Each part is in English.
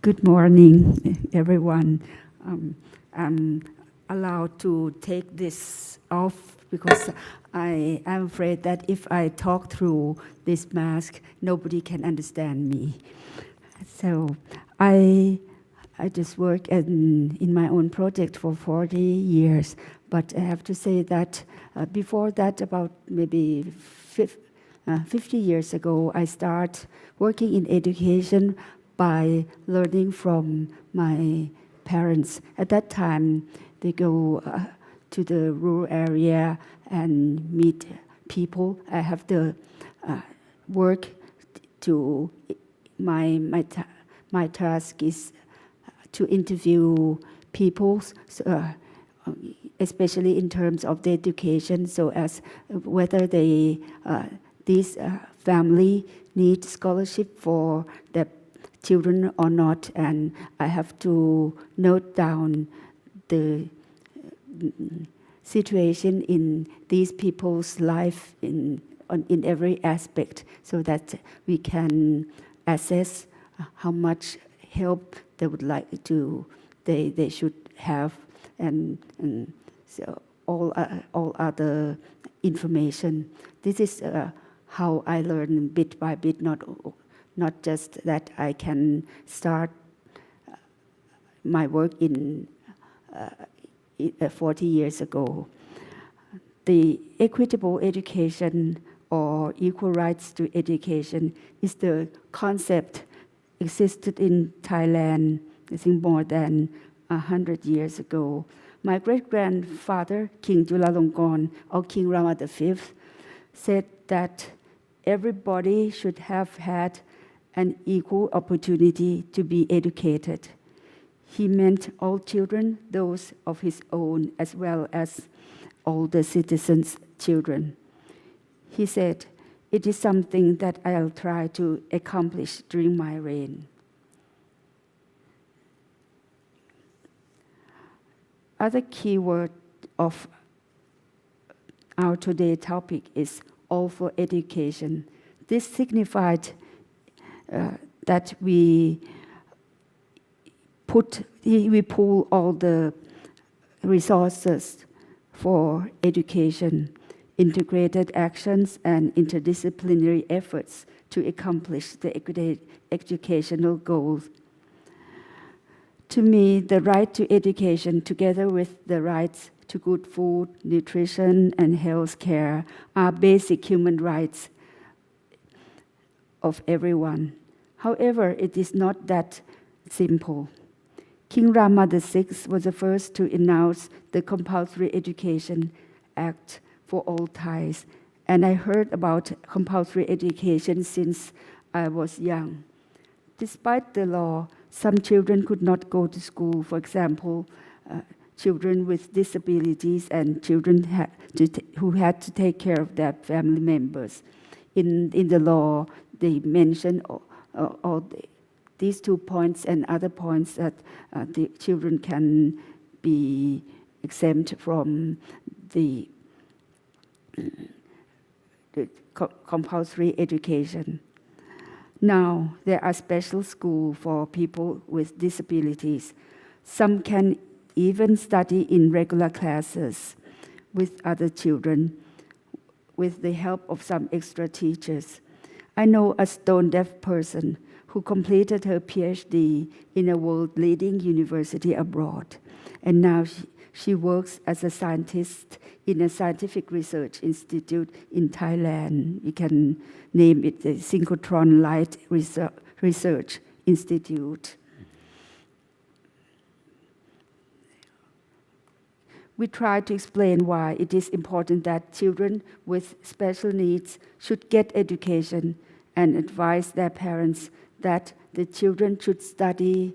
Good morning, everyone. I'm allowed to take this off because I am afraid that if I talk through this mask, nobody can understand me. So I just work in my own project for 40 years, but I have to say that before that, about maybe 50 years ago, I started working in education by learning from my parents. At that time, they go to the rural area and meet people. I have to work to, my task is to interview people, especially in terms of their education, so as whether this family need scholarship for their children or not, and I have to note down the situation in these people's life in every aspect, so that we can assess how much help they would like to, they should have, and so all other information. This is how I learn bit by bit, not just that I can start my work in 40 years ago. The equitable education or equal rights to education is the concept existed in Thailand, I think more than 100 years ago. My great-grandfather, King Chulalongkorn, or King Rama V, said that everybody should have had an equal opportunity to be educated. He meant all children, those of his own, as well as all the citizens' children. He said, "It is something that I'll try to accomplish during my reign." Other key word of our today's topic is all for education. This signified that we pool all the resources for education, integrated actions, and interdisciplinary efforts to accomplish the educational goals. To me, the right to education, together with the rights to good food, nutrition, and health care, are basic human rights of everyone. However, it is not that simple. King Rama VI was the first to announce the Compulsory Education Act for all Thais, and I heard about compulsory education since I was young. Despite the law, some children could not go to school. For example, children with disabilities and children who had to take care of their family members. In the law, they mention these 2 points and other points that the children can be exempt from the compulsory education. Now, there are special schools for people with disabilities. Some can even study in regular classes with other children with the help of some extra teachers. I know a stone-deaf person who completed her PhD in a world-leading university abroad, and now she works as a scientist in a scientific research institute in Thailand. We can name it the Synchrotron Light Research Institute. We try to explain why it is important that children with special needs should get education and advise their parents that the children should study,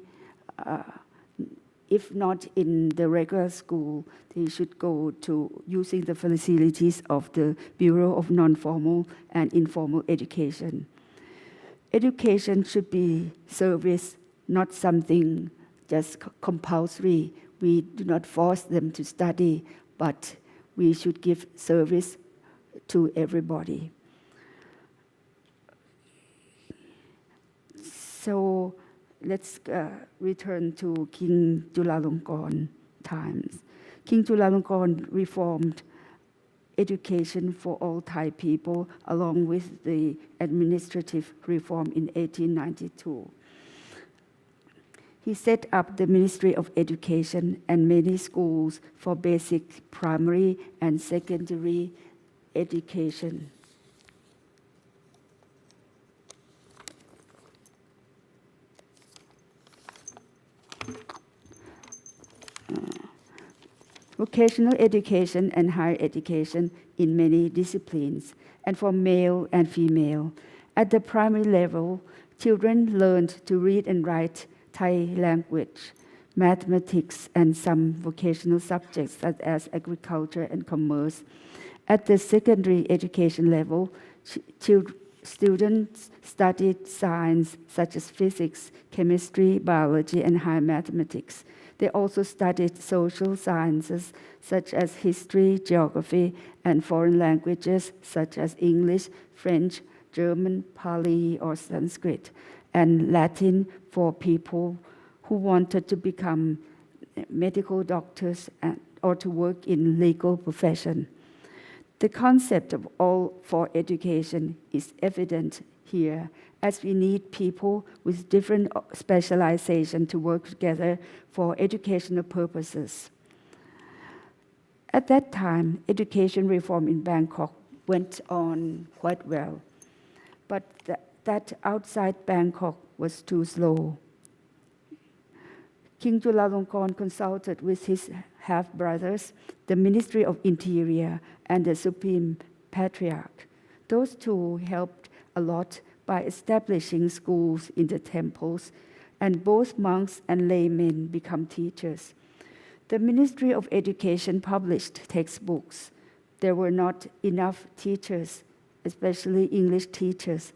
if not in the regular school, they should go to using the facilities of the Bureau of Non-Formal and Informal Education. Education should be service, not something just compulsory. We do not force them to study, but we should give service to everybody. So let's return to King Chulalongkorn times. King Chulalongkorn reformed education for all Thai people along with the administrative reform in 1892. He set up the Ministry of Education and many schools for basic primary and secondary education. Vocational education and higher education in many disciplines, and for male and female. At the primary level, children learned to read and write Thai language, mathematics, and some vocational subjects such as agriculture and commerce. At the secondary education level, students studied science such as physics, chemistry, biology, and high mathematics. They also studied social sciences such as history, geography, and foreign languages such as English, French, German, Pali, or Sanskrit, and Latin for people who wanted to become medical doctors or to work in legal profession. The concept of all for education is evident here, as we need people with different specialization to work together for educational purposes. At that time, education reform in Bangkok went on quite well, but that outside Bangkok was too slow. King Chulalongkorn consulted with his half-brothers, the Ministry of Interior, and the Supreme Patriarch. Those two helped a lot by establishing schools in the temples, and both monks and laymen become teachers. The Ministry of Education published textbooks. There were not enough teachers, especially English teachers.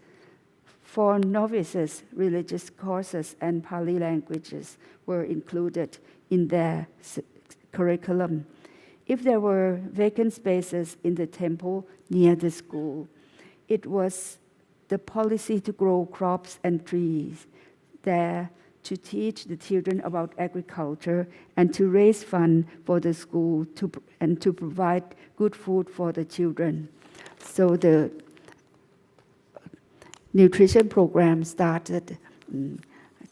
For novices, religious courses and Pali languages were included in their curriculum. If there were vacant spaces in the temple near the school, it was the policy to grow crops and trees there, to teach the children about agriculture, and to raise funds for the school and to provide good food for the children. So the nutrition program started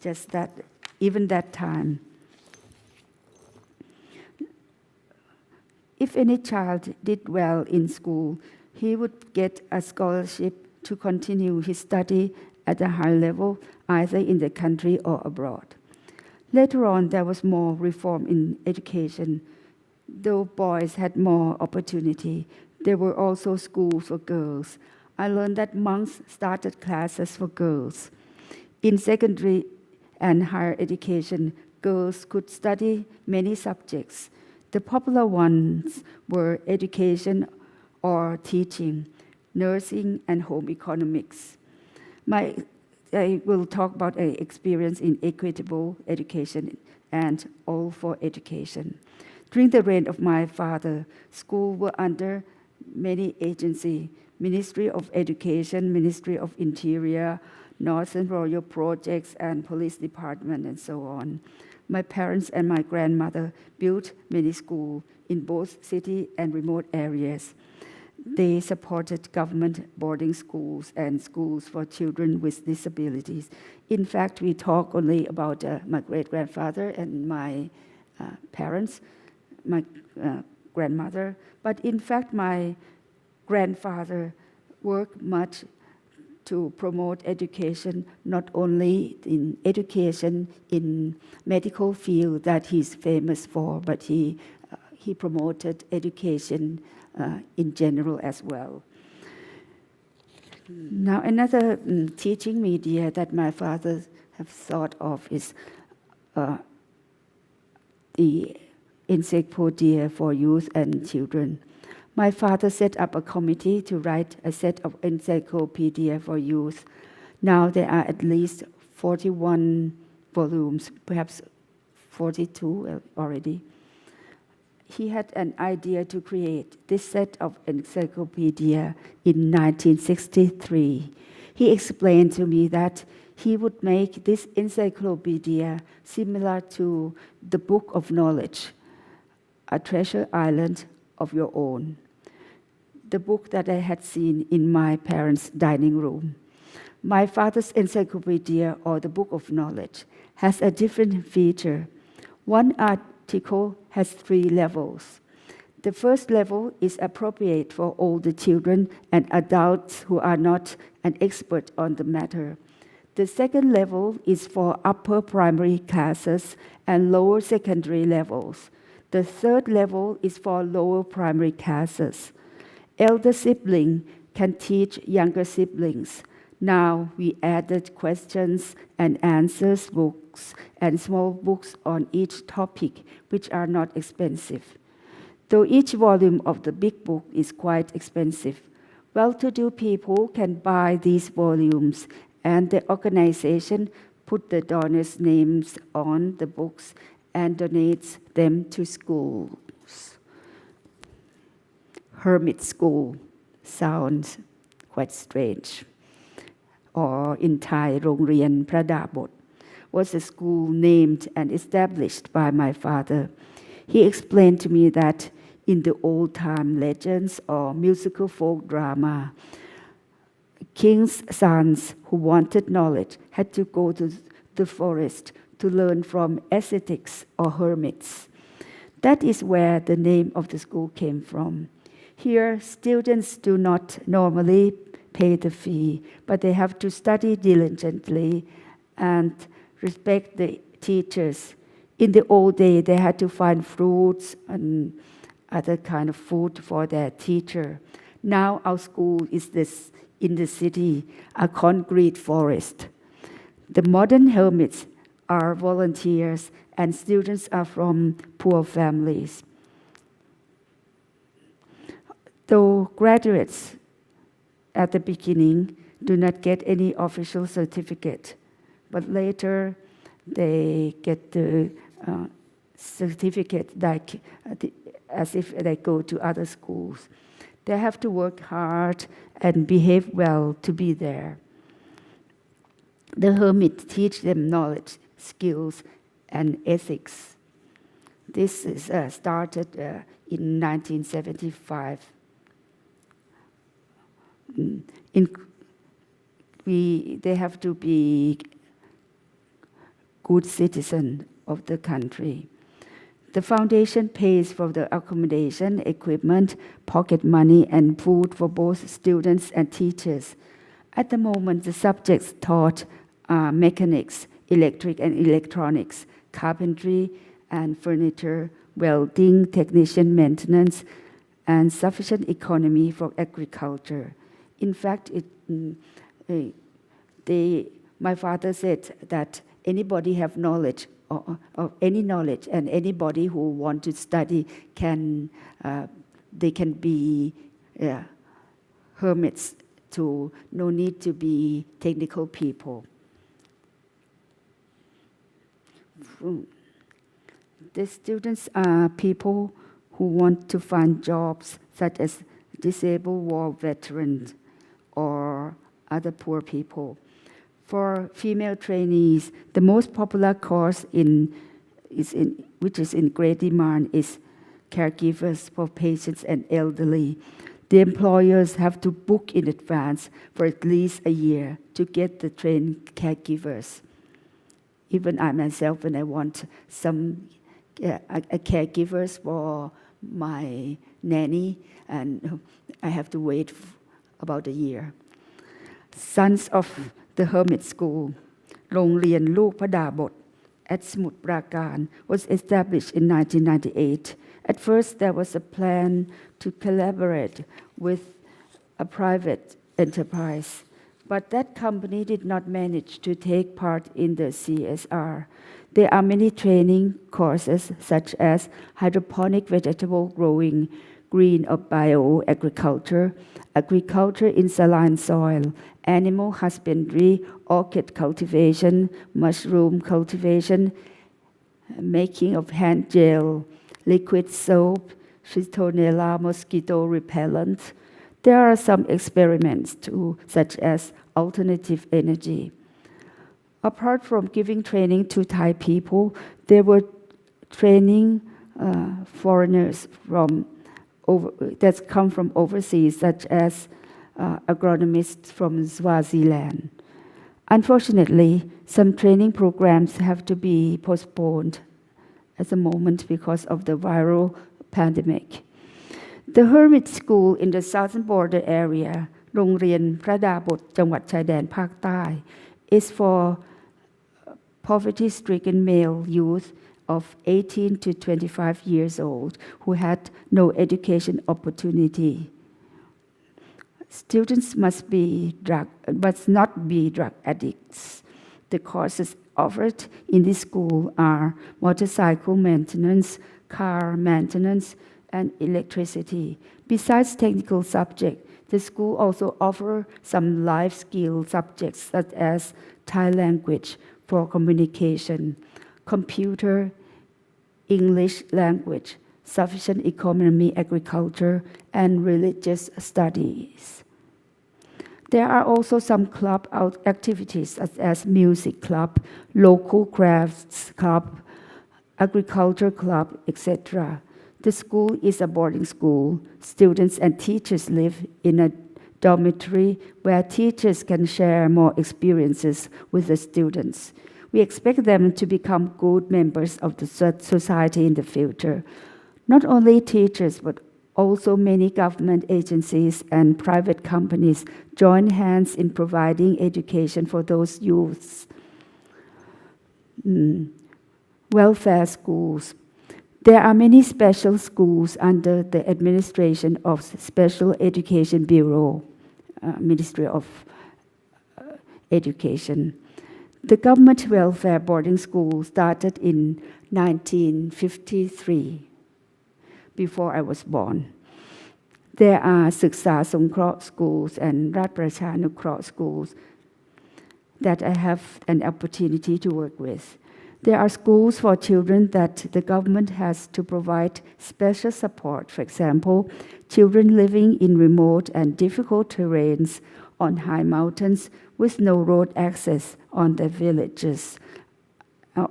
just that, even that time. If any child did well in school, he would get a scholarship to continue his study at a high level, either in the country or abroad. Later on, there was more reform in education. Though boys had more opportunity, there were also schools for girls. I learned that monks started classes for girls. In secondary and higher education, girls could study many subjects. The popular ones were education or teaching, nursing, and home economics. I will talk about an experience in equitable education and all for education. During the reign of my father, schools were under many agencies: Ministry of Education, Ministry of Interior, Northern Royal Projects, and Police Department, and so on. My parents and my grandmother built many schools in both city and remote areas. They supported government boarding schools and schools for children with disabilities. In fact, we talk only about my great-grandfather and my parents, my grandmother. But in fact, my grandfather worked much to promote education, not only in education in medical field that he's famous for, but he promoted education in general as well. Now, another teaching media that my father have thought of is the encyclopedia for youth and children. My father set up a committee to write a set of encyclopedia for youth. Now there are at least 41 volumes, perhaps 42 already. He had an idea to create this set of encyclopedia in 1963. He explained to me that he would make this encyclopedia similar to the Book of Knowledge, a treasure island of your own. The book that I had seen in my parents' dining room. My father's encyclopedia, or the Book of Knowledge, has a different feature. One article has 3 levels. The first level is appropriate for older children and adults who are not an expert on the matter. The second level is for upper primary classes and lower secondary levels. The third level is for lower primary classes. Elder siblings can teach younger siblings. Now we added questions and answers books and small books on each topic, which are not expensive. Though each volume of the big book is quite expensive, well-to-do people can buy these volumes, and the organization put the donors' names on the books and donates them to schools. Hermit School sounds quite strange. Or in Thai, โรงเรียนพระดาบท was a school named and established by my father. He explained to me that in the old-time legends or musical folk drama, kings' sons who wanted knowledge had to go to the forest to learn from ascetics or hermits. That is where the name of the school came from. Here, students do not normally pay the fee, but they have to study diligently and respect the teachers. In the old day, they had to find fruits and other kind of food for their teacher. Now our school is in the city, a concrete forest. The modern hermits are volunteers and students are from poor families. Though graduates at the beginning do not get any official certificate, but later they get the certificate as if they go to other schools. They have to work hard and behave well to be there. The hermit teach them knowledge, skills, and ethics. This is started in 1975. They have to be good citizens of the country. The foundation pays for the accommodation, equipment, pocket money, and food for both students and teachers. At the moment, the subjects taught are mechanics, electric and electronics, carpentry and furniture, welding, technician maintenance, and sufficient economy for agriculture. In fact, my father said that anybody have knowledge of any knowledge, and anybody who want to study they can be hermits. No need to be technical people. The students are people who want to find jobs, such as disabled war veterans or other poor people. For female trainees, the most popular course which is in great demand is caregivers for patients and elderly. The employers have to book in advance for at least a year to get the trained caregivers. Even I myself, when I want a caregivers for my nanny, and I have to wait about a year. Sons of the Hermit School โรงเรียนลูกพระดาบท at สมุทรปราการ was established in 1998. At first, there was a plan to collaborate with a private enterprise, but that company did not manage to take part in the CSR. There are many training courses such as hydroponic vegetable growing, green or bioagriculture, agriculture in saline soil, animal husbandry, orchid cultivation, mushroom cultivation, making of hand gel, liquid soap, Citronella mosquito repellent. There are some experiments too, such as alternative energy. Apart from giving training to Thai people, they were training foreigners that come from overseas, such as agronomists from Swaziland. Unfortunately, some training programs have to be postponed at the moment because of the viral pandemic. The Hermit School in the southern border area โรงเรียนพระดาบทจังหวัดชายแดนภาคใต้ is for poverty-stricken male youth of 18 to 25 years old who had no education opportunity. Students must not be drug addicts. The courses offered in this school are motorcycle maintenance, car maintenance, and electricity. Besides technical subjects, the school also offers some life skill subjects such as Thai language for communication, computer, English language, sufficient economy, agriculture, and religious studies. There are also some club activities such as music club, local crafts club, agriculture club, etc. The school is a boarding school. Students and teachers live in a dormitory where teachers can share more experiences with the students. We expect them to become good members of the society in the future. Not only teachers, but also many government agencies and private companies join hands in providing education for those youths. Welfare schools. There are many special schools under the administration of Special Education Bureau, Ministry of Education. The government welfare boarding school started in 1953, before I was born. There are ศึกษาสงเคราะห์ schools and รัฐประชานุเคราะห์ schools that I have an opportunity to work with. There are schools for children that the government has to provide special support. For example, children living in remote and difficult terrains on high mountains with no road access on their villages,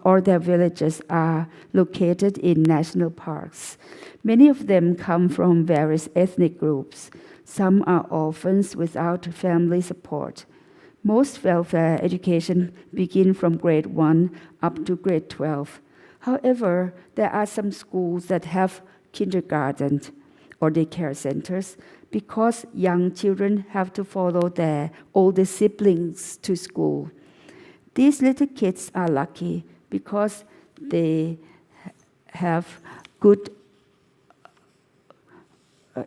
or their villages are located in national parks. Many of them come from various ethnic groups. Some are orphans without family support. Most welfare education begin from grade 1 up to grade 12. However, there are some schools that have kindergarten or daycare centers because young children have to follow their older siblings to school. These little kids are lucky because they have good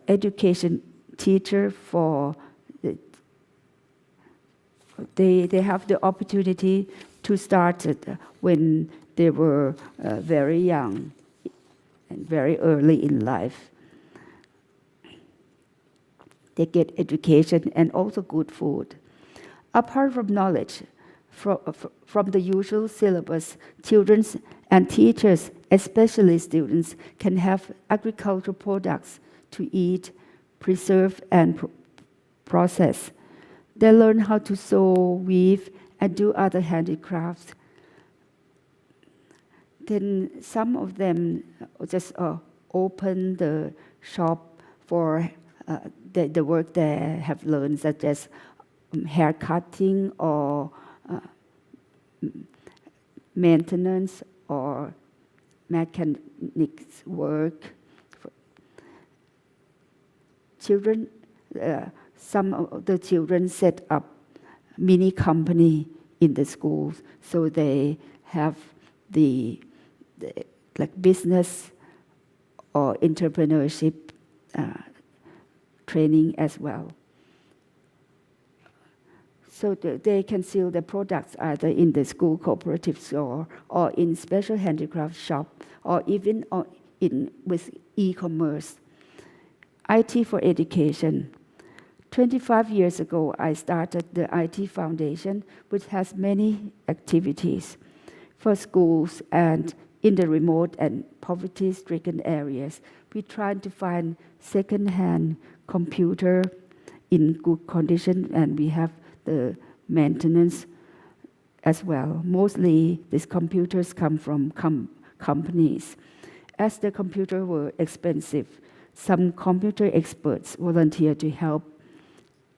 education teacher for they have the opportunity to start it when they were very young and very early in life. They get education and also good food. Apart from knowledge, from the usual syllabus, children and teachers, especially students, can have agricultural products to eat, preserve, and process. They learn how to sew, weave, and do other handicrafts. Then some of them just open the shop for the work they have learned, such as hair cutting or maintenance or mechanics work. Children, some of the children set up mini company in the schools, so they have the like business or entrepreneurship training as well. So they can sell their products either in the school cooperative store or in special handicraft shop or even with e-commerce. IT for education. 25 years ago, I started the IT Foundation, which has many activities for schools and in the remote and poverty-stricken areas. We try to find second-hand computer in good condition, and we have the maintenance as well. Mostly these computers come from companies. As the computers were expensive, some computer experts volunteered to help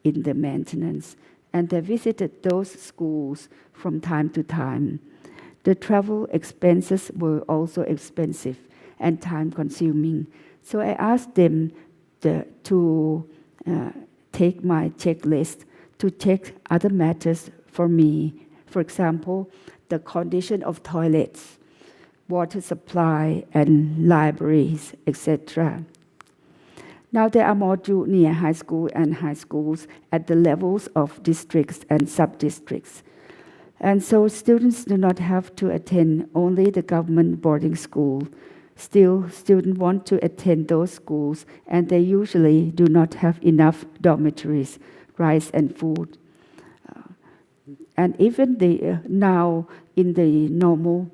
in the maintenance, and they visited those schools from time to time. The travel expenses were also expensive and time-consuming, so I asked them to take my checklist to check other matters for me. For example, the condition of toilets, water supply, and libraries, etc. Now there are more junior high school and high schools at the levels of districts and sub-districts. And so students do not have to attend only the government boarding school. Still, students want to attend those schools, and they usually do not have enough dormitories, rice and food. And even now in the normal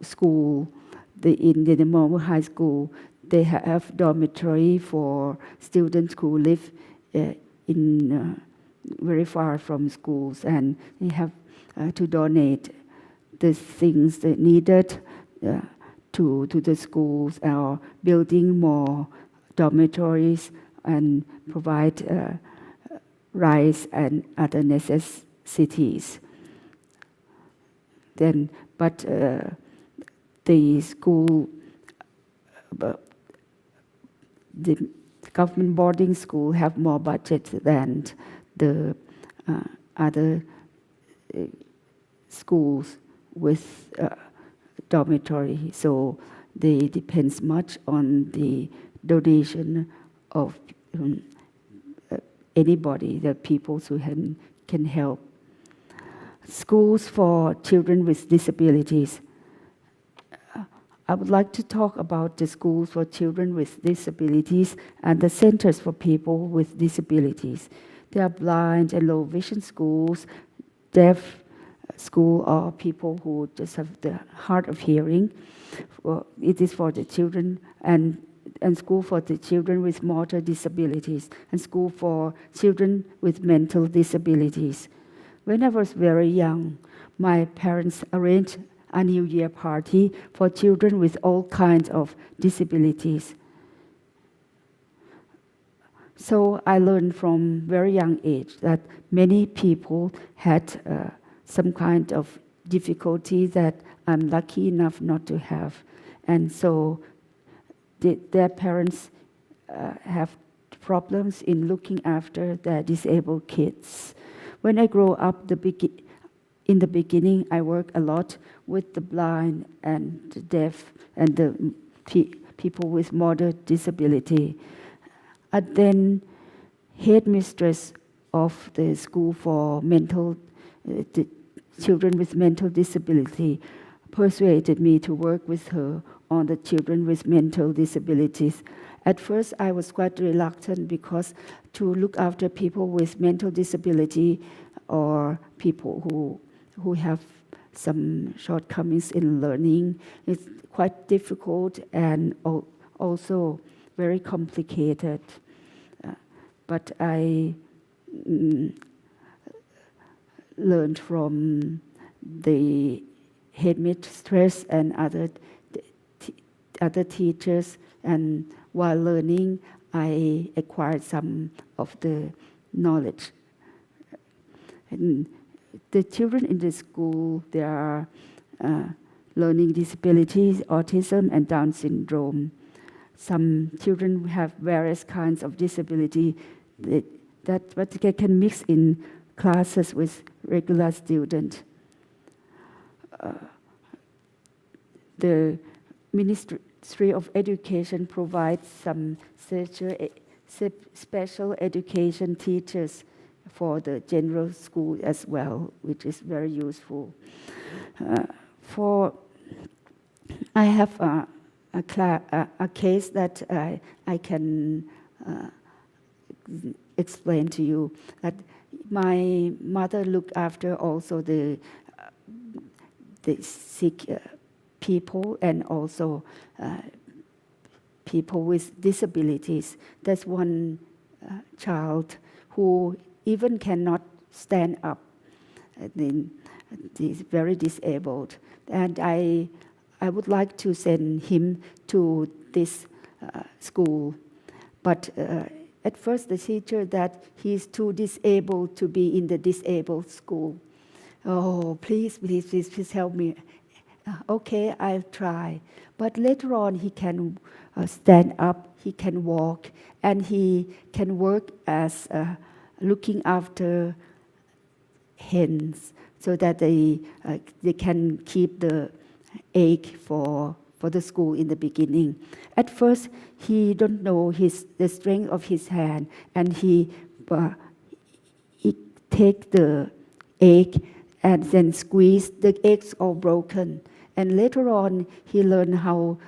school, in the normal high school, they have dormitory for students who live in very far from schools, and they have to donate the things that needed to the schools, or building more dormitories and provide rice and other necessities. But the school, the government boarding school have more budget than the other schools with dormitory, so they depends much on the donation of anybody, the people who can help. Schools for children with disabilities. I would like to talk about the schools for children with disabilities and the centers for people with disabilities. There are blind and low vision schools, deaf school, or people who just have the hard of hearing. It is for the children, and school for the children with motor disabilities, and school for children with mental disabilities. When I was very young, my parents arranged a New Year party for children with all kinds of disabilities. So I learned from very young age that many people had some kind of difficulty that I'm lucky enough not to have. And so their parents have problems in looking after their disabled kids. When I grew up, in the beginning, I worked a lot with the blind and the deaf and the people with moderate disability. And then headmistress of the school for the children with mental disability persuaded me to work with her on the children with mental disabilities. At first, I was quite reluctant because to look after people with mental disability or people who have some shortcomings in learning is quite difficult and also very complicated. But I learned from the headmistress and other teachers, and while learning, I acquired some of the knowledge. And the children in the school, there are learning disabilities, autism, and Down syndrome. Some children have various kinds of disability but they can mix in classes with regular students. The Ministry of Education provides some special education teachers for the general school as well, which is very useful. I have a case that I can explain to you. That my mother looked after also the sick people and also people with disabilities. There's one child who even cannot stand up. And then He's very disabled. And I would like to send him to this school. But at first the teacher that he's too disabled to be in the disabled school. Oh, please help me. Okay, I'll try. But later on he can stand up, he can walk, and he can work as looking after hens so that they can keep the egg for the school in the beginning. At first, he don't know the strength of his hand, and he take the egg and then squeeze. The eggs all broken. And later on, he learned how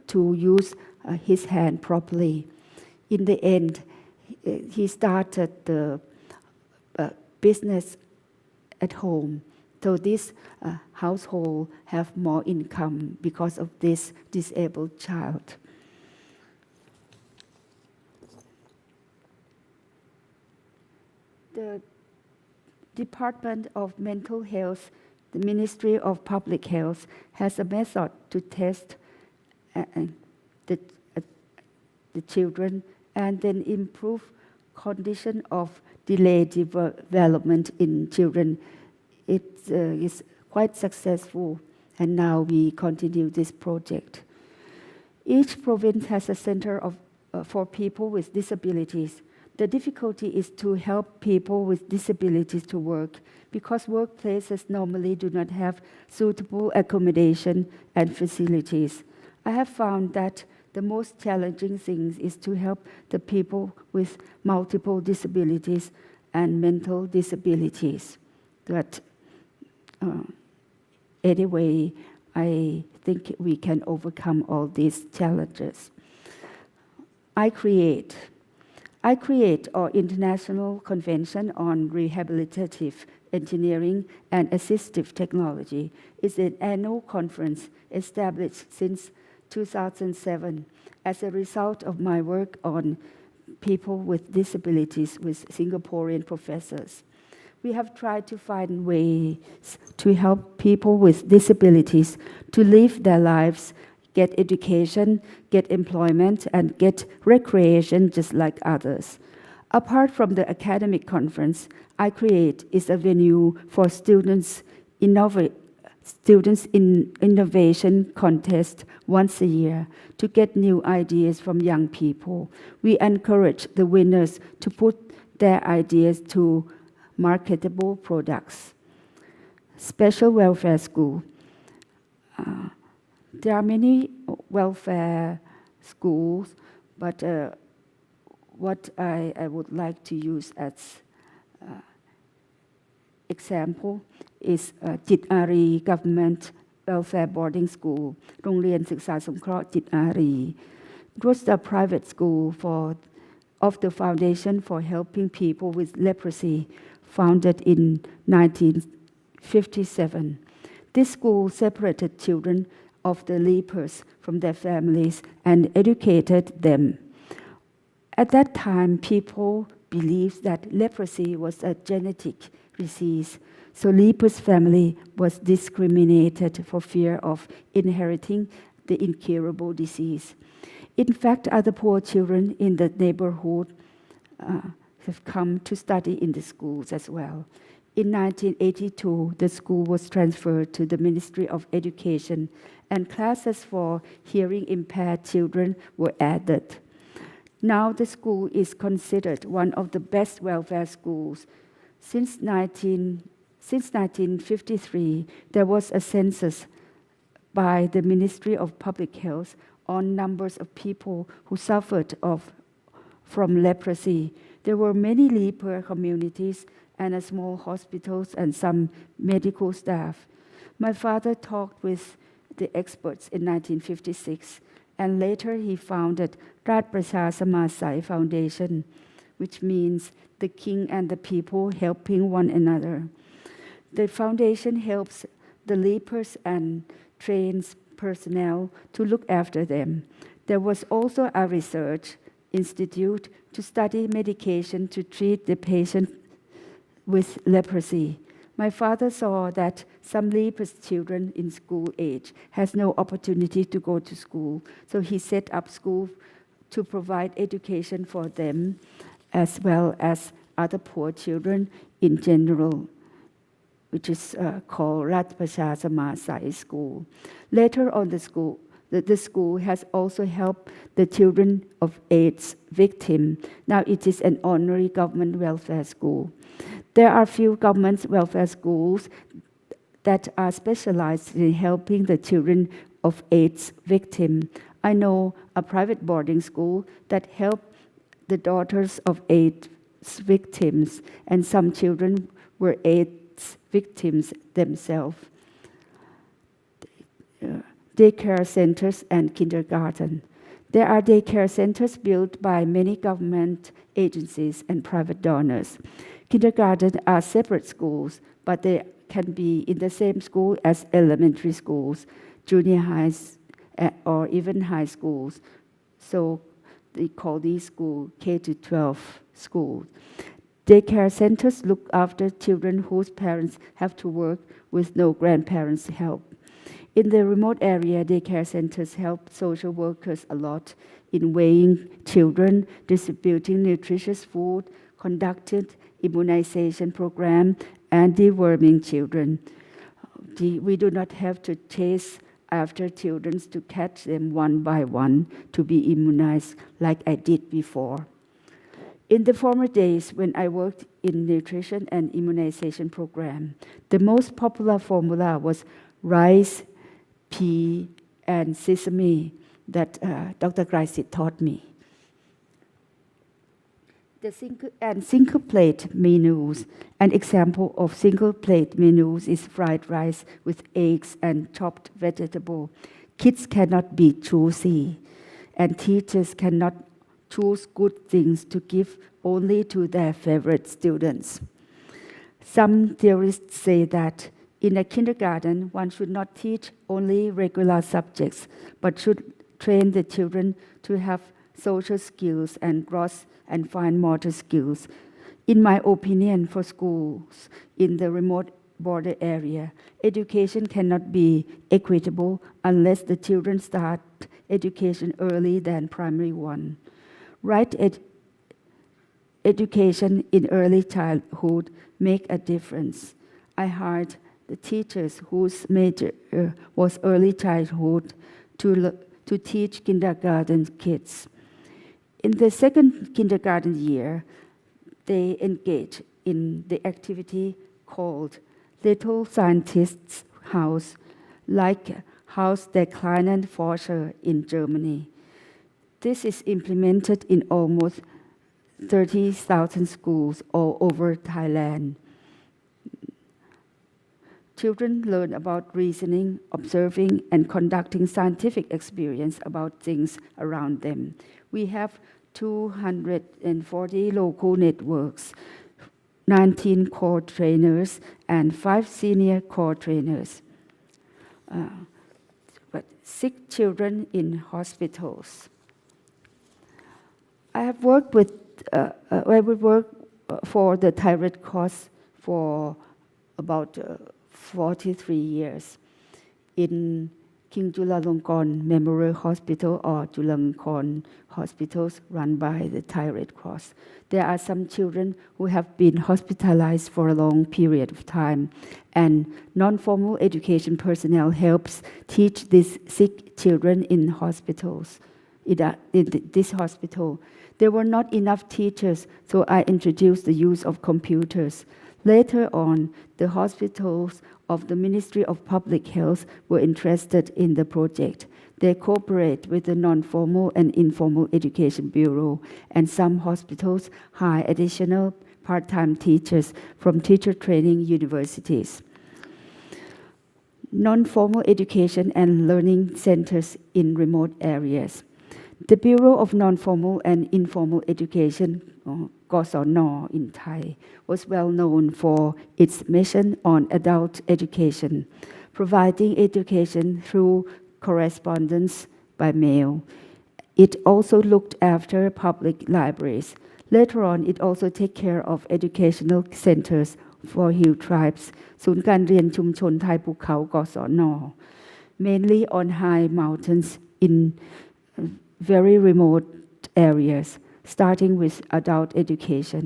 to use his hand properly. In the end, he started the business at home. So this household have more income because of this disabled child. The Department of Mental Health, the Ministry of Public Health, has a method to test the children and then improve condition of delayed development in children. It is quite successful, and now we continue this project. Each province has a center for people with disabilities. The difficulty is to help people with disabilities to work because workplaces normally do not have suitable accommodation and facilities. I have found that the most challenging thing is to help the people with multiple disabilities and mental disabilities. But anyway, I think we can overcome all these challenges. I create our International Convention on Rehabilitative Engineering and Assistive Technology. It's an annual conference established since 2007 as a result of my work on people with disabilities with Singaporean professors. We have tried to find ways to help people with disabilities to live their lives, get education, get employment, and get recreation just like others. Apart from the academic conference, I create is a venue for students in innovation contest once a year to get new ideas from young people. We encourage the winners to put their ideas to marketable products. Special welfare school. There are many welfare schools, but what I would like to use as example is Jit Ari Government Welfare Boarding School, โรงเรียนศึกษาสงเคราะห์จิตอารี It was the private school of the Foundation for Helping People with Leprosy, founded in 1957. This school separated children of the lepers from their families and educated them. At that time, people believed that leprosy was a genetic disease, so lepers' family was discriminated for fear of inheriting the incurable disease. In fact, other poor children in the neighborhood have come to study in the schools as well. In 1982, the school was transferred to the Ministry of Education, and classes for hearing impaired children were added. Now the school is considered one of the best welfare schools. Since 1953, there was a census by the Ministry of Public Health on numbers of people who suffered from leprosy. There were many leper communities and small hospitals and some medical staff. My father talked with the experts in 1956, and later he founded Rat Pracha Samasai Foundation, which means the king and the people helping one another. The foundation helps the lepers and trains personnel to look after them. There was also a research institute to study medication to treat the patient with leprosy. My father saw that some lepers children in school age has no opportunity to go to school, so he set up school to provide education for them as well as other poor children in general, which is called Rat Pasha Samasai School. Later on, the school has also helped the children of AIDS victims. Now it is an honorary government welfare school. There are few government welfare schools that are specialized in helping the children of AIDS victims. I know a private boarding school that helped the daughters of AIDS victims, and some children were AIDS victims themselves. Daycare centers and kindergarten. There are daycare centers built by many government agencies and private donors. Kindergarten are separate schools, but they can be in the same school as elementary schools, junior highs, or even high schools. So they call these schools K-12 schools. Daycare centers look after children whose parents have to work with no grandparents' help. In the remote area, daycare centers help social workers a lot in weighing children, distributing nutritious food, conducting immunization program, and deworming children. We do not have to chase after children to catch them one by one to be immunized like I did before. In the former days when I worked in nutrition and immunization program, the most popular formula was rice, pea, and sesame that Dr. Greisit taught me. The single plate menus. An example of single plate menus is fried rice with eggs and chopped vegetable. Kids cannot be choosy, and teachers cannot choose good things to give only to their favorite students. Some theorists say that in a kindergarten, one should not teach only regular subjects, but should train the children to have social skills and gross and fine motor skills. In my opinion, for schools in the remote border area, education cannot be equitable unless the children start education early than primary one. Right education in early childhood make a difference. I hired the teachers whose major was early childhood to teach kindergarten kids. In the second kindergarten year, they engage in the activity called Little Scientist's House, like Haus der kleinen Forscher in Germany. This is implemented in almost 30,000 schools all over Thailand. Children learn about reasoning, observing, and conducting scientific experience about things around them. We have 240 local networks, 19 core trainers, and 5 senior core trainers. But 6 children in hospitals. I have worked with, I would work for the Thai Red Cross for about 43 years in King Chulalongkorn Memorial Hospital or Chulalongkorn hospitals run by the Thai Red Cross. There are some children who have been hospitalized for a long period of time, and non-formal education personnel helps teach these sick children in hospitals. In this hospital, there were not enough teachers, so I introduced the use of computers. Later on, the hospitals of the Ministry of Public Health were interested in the project. They cooperate with the Non-Formal and Informal Education Bureau, and some hospitals hire additional part-time teachers from teacher training universities. Non-formal education and learning centers in remote areas. The Bureau of Non-Formal and Informal Education, GSN in Thai, was well known for its mission on adult education, providing education through correspondence by mail. It also looked after public libraries. Later on, it also took care of educational centers for Hill Tribes ศูนย์การเรียนชุมชนไทยภูเขากศน mainly on high mountains in very remote areas starting with adult education.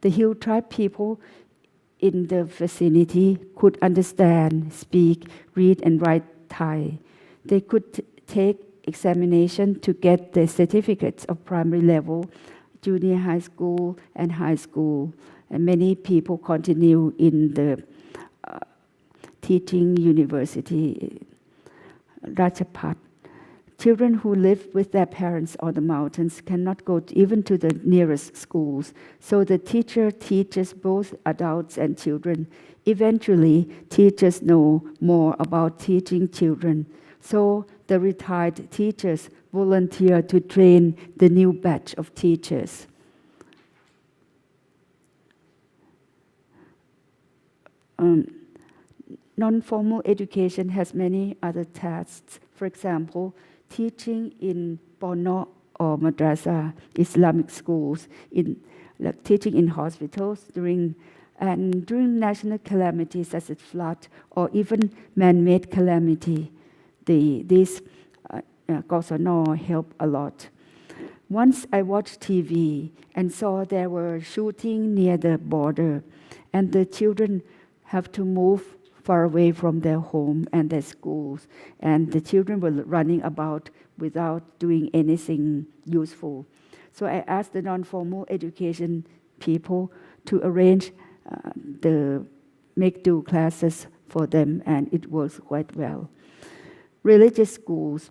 The Hill Tribe people in the vicinity could understand, speak, read and write Thai. They could take examination to get the certificates of primary level, junior high school and high school. And many people continue in the teaching university, Rajapat. Children who live with their parents on the mountains cannot go even to the nearest schools, so the teacher teaches both adults and children. Eventually, teachers know more about teaching children, so the retired teachers volunteer to train the new batch of teachers. Non-formal education has many other tasks. For example, teaching in Bono or Madrasa Islamic schools, teaching in hospitals during national calamities such as flood or even man-made calamity. These Gosono help a lot. Once I watched TV and saw there were shooting near the border, and the children have to move far away from their home and their schools, and the children were running about without doing anything useful. So I asked the non-formal education people to arrange the make-do classes for them, and it works quite well. Religious schools.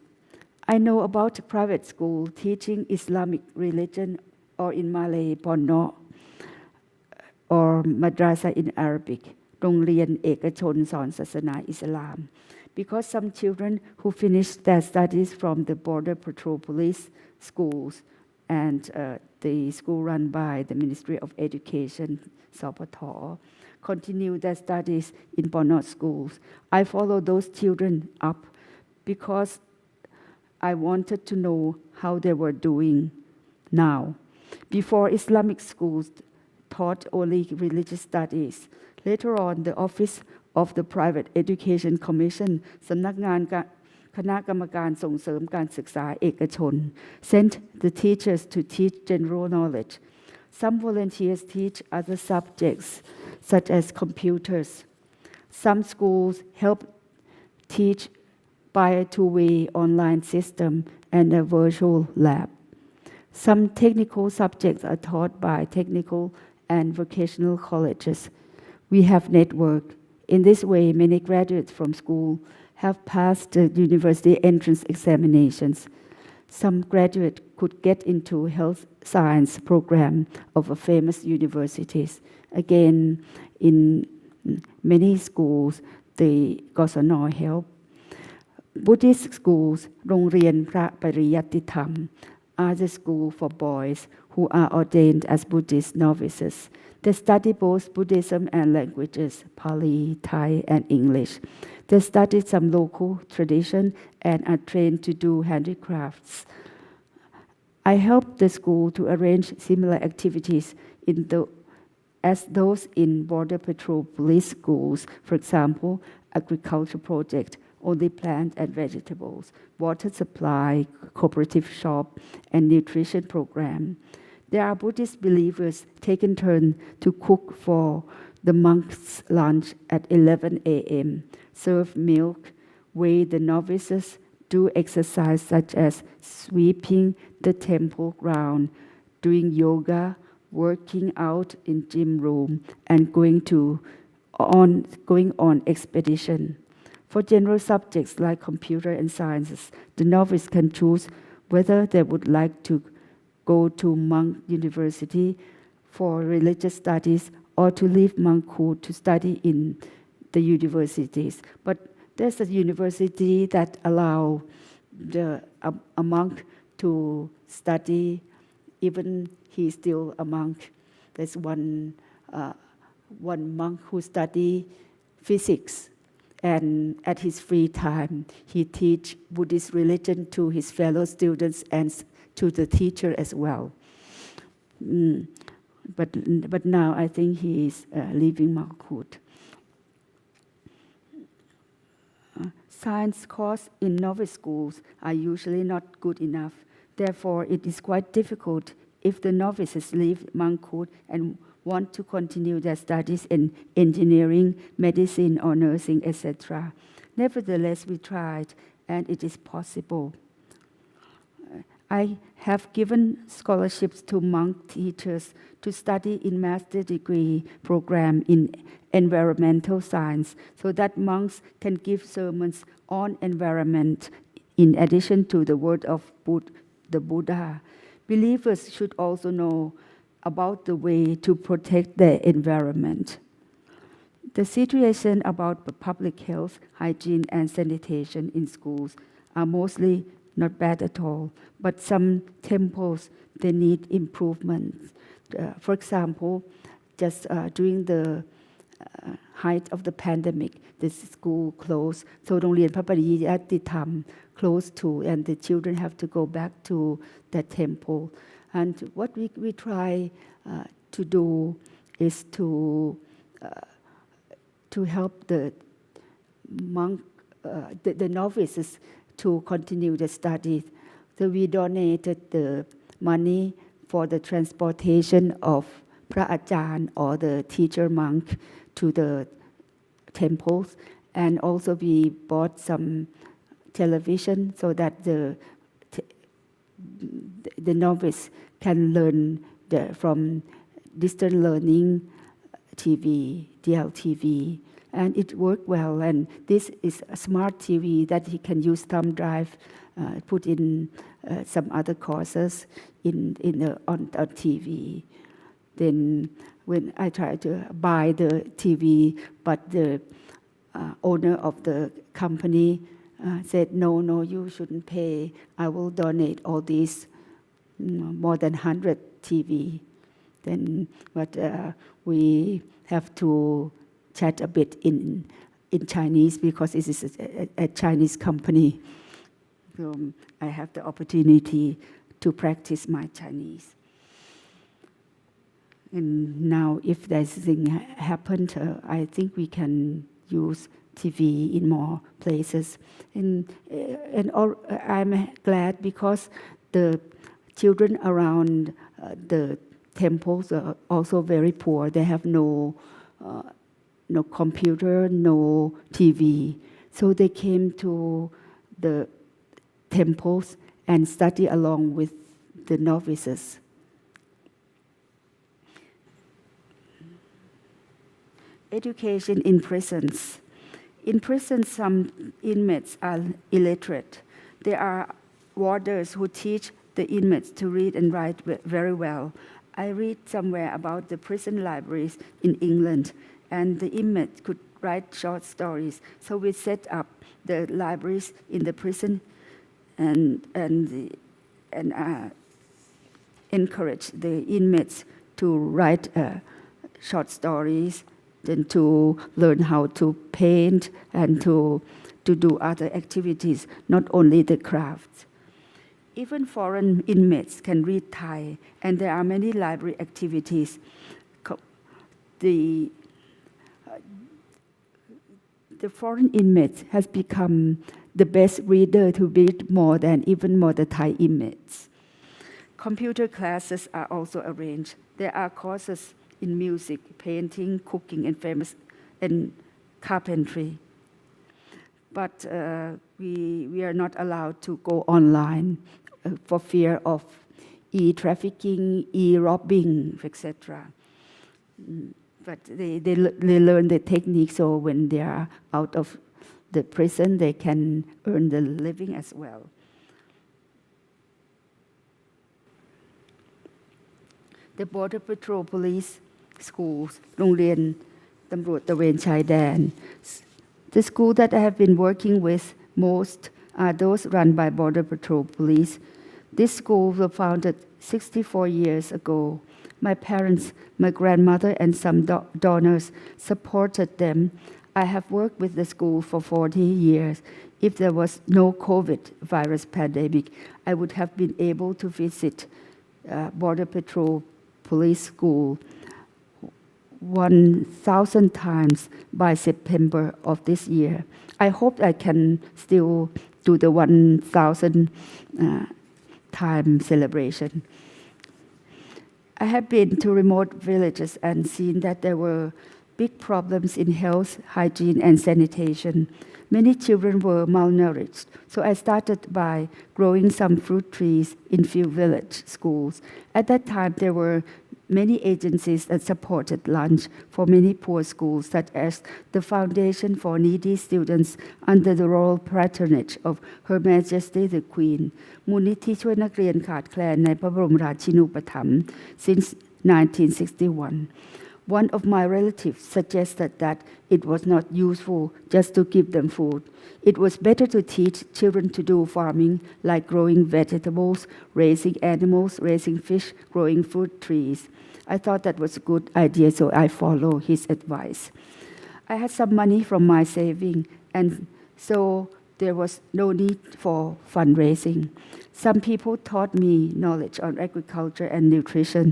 I know about private school teaching Islamic religion, or in Malay, Bono, or Madrasa in Arabic. โรงเรียนเอกชนสอนศาสนาอิสลาม because some children who finished their studies from the Border Patrol Police schools and the school run by the Ministry of Education, SPT, continue their studies in Bono schools. I follow those children up because I wanted to know how they were doing now. Before, Islamic schools taught only religious studies. Later on, the Office of the Private Education Commission สำนักงานคณะกรรมการส่งเสริมการศึกษาเอกชน sent the teachers to teach general knowledge. Some volunteers teach other subjects, such as computers. Some schools help teach by a two-way online system and a virtual lab. Some technical subjects are taught by technical and vocational colleges. We have network. In this way, many graduates from school have passed the university entrance examinations. Some graduates could get into health science program of a famous universities. Again, in many schools, the Gosono help. Buddhist schools, โรงเรียนพระปริยัติธรรม are the school for boys who are ordained as Buddhist novices. They study both Buddhism and languages, Pali, Thai, and English. They study some local tradition and are trained to do handicrafts. I helped the school to arrange similar activities as those in Border Patrol Police schools. For example, agriculture project, only plant and vegetables, water supply, cooperative shop, and nutrition program. There are Buddhist believers taking turn to cook for the monks' lunch at 11 a.m., serve milk, weigh the novices, do exercise such as sweeping the temple ground, doing yoga, working out in gym room, and going on expedition. For general subjects like computer and sciences, the novice can choose whether they would like to go to monk university for religious studies or to leave monkhood to study in the universities. But there's a university that allow a monk to study, even he's still a monk. There's one monk who study physics, and at his free time, he teach Buddhist religion to his fellow students and to the teacher as well. but now I think he is leaving Malkut. Science courses in novice schools are usually not good enough. Therefore, it is quite difficult if the novices leave Malkut and want to continue their studies in engineering, medicine, or nursing, etc. Nevertheless, we tried, and it is possible. I have given scholarships to monk teachers to study in master degree program in environmental science so that monks can give sermons on environment in addition to the word of the Buddha. Believers should also know about the way to protect the environment. The situation about public health, hygiene, and sanitation in schools are mostly not bad at all, but some temples, they need improvements. For example, just during the height of the pandemic, the school closed, so โรงเรียนพระปริยัติธรรม closed too, and the children have to go back to the temple. And what we try to do is to help the monk, the novices to continue the studies. So we donated the money for the transportation of พระอาจารย์ or the teacher monk to the temples, and also we bought some television so that the novice can learn from distant learning TV, DLTV, and it worked well. And this is a smart TV that he can use thumb drive, put in some other courses on TV. Then when I tried to buy the TV, but the owner of the company said, no, you shouldn't pay. I will donate all these more than 100 TV. Then, but we have to chat a bit in Chinese because this is a Chinese company. So I have the opportunity to practice my Chinese. And now, if there's something happened, I think we can use TV in more places. And I'm glad because the children around the temples are also very poor. They have no computer, no TV. So they came to the temples and study along with the novices. Education in prisons. In prisons, some inmates are illiterate. There are warders who teach the inmates to read and write very well. I read somewhere about the prison libraries in England, and the inmates could write short stories. So we set up the libraries in the prison and encourage the inmates to write short stories, then to learn how to paint and to do other activities, not only the crafts. Even foreign inmates can read Thai, and there are many library activities. The foreign inmates has become the best reader to read even more the Thai inmates. Computer classes are also arranged. There are courses in music, painting, cooking, and carpentry. But we are not allowed to go online for fear of e-trafficking, e-robbing, etc. But they learn the technique, so when they are out of the prison, they can earn the living as well. The Border Patrol Police Schools, โรงเรียนตำรวจตระเวนชายแดน The school that I have been working with most are those run by Border Patrol Police. This school was founded 64 years ago. My parents, my grandmother, and some donors supported them. I have worked with the school for 40 years. If there was no COVID virus pandemic, I would have been able to visit Border Patrol Police School 1,000 times by September of this year. I hope I can still do the 1,000 time celebration. I have been to remote villages and seen that there were big problems in health, hygiene, and sanitation. Many children were malnourished, so I started by growing some fruit trees in few village schools. At that time, there were many agencies that supported lunch for many poor schools, such as the Foundation for Needy Students under the royal patronage of Her Majesty the Queen มูลนิธิช่วยนักเรียนขาดแคลนในพระบรมราชินูปถัมภ์ since 1961. One of my relatives suggested that it was not useful just to give them food. It was better to teach children to do farming, like growing vegetables, raising animals, raising fish, growing fruit trees. I thought that was a good idea, so I followed his advice. I had some money from my saving, and so there was no need for fundraising. Some people taught me knowledge on agriculture and nutrition,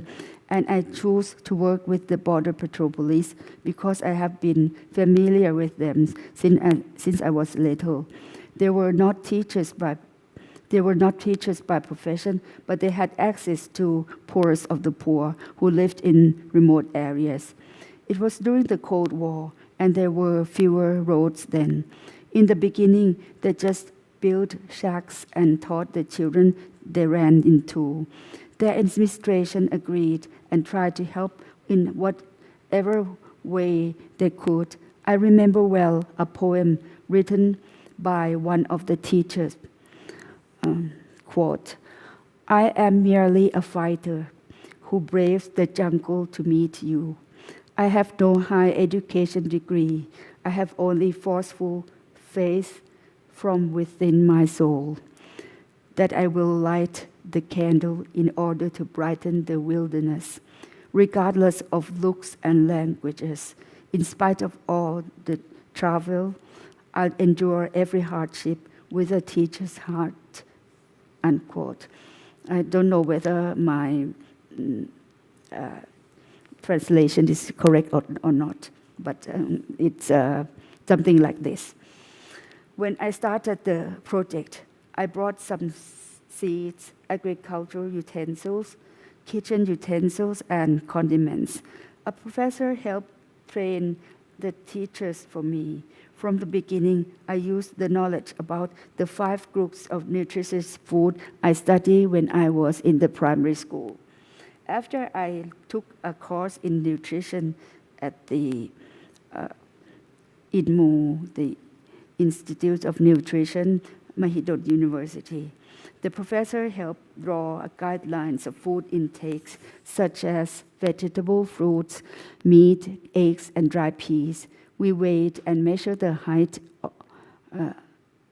and I chose to work with the Border Patrol Police because I have been familiar with them since I was little. They were not teachers by profession, but they had access to poorest of the poor who lived in remote areas. It was during the Cold War, and there were fewer roads then. In the beginning, they just built shacks and taught the children they ran into. Their administration agreed and tried to help in whatever way they could. I remember well a poem written by one of the teachers. Quote, I am merely a fighter who braves the jungle to meet you. I have no high education degree. I have only forceful faith from within my soul that I will light the candle in order to brighten the wilderness, regardless of looks and languages. In spite of all the travel, I'll endure every hardship with a teacher's heart, unquote. I don't know whether my translation is correct or not, but it's something like this. When I started the project, I brought some seeds, agricultural utensils, kitchen utensils, and condiments. A professor helped train the teachers for me. From the beginning, I used the knowledge about the 5 groups of nutritious food I studied when I was in the primary school. After I took a course in nutrition at the INMU, the Institute of Nutrition, Mahidol University. The professor helped draw guidelines of food intakes such as vegetable, fruits, meat, eggs, and dry peas. We weighed and measured the height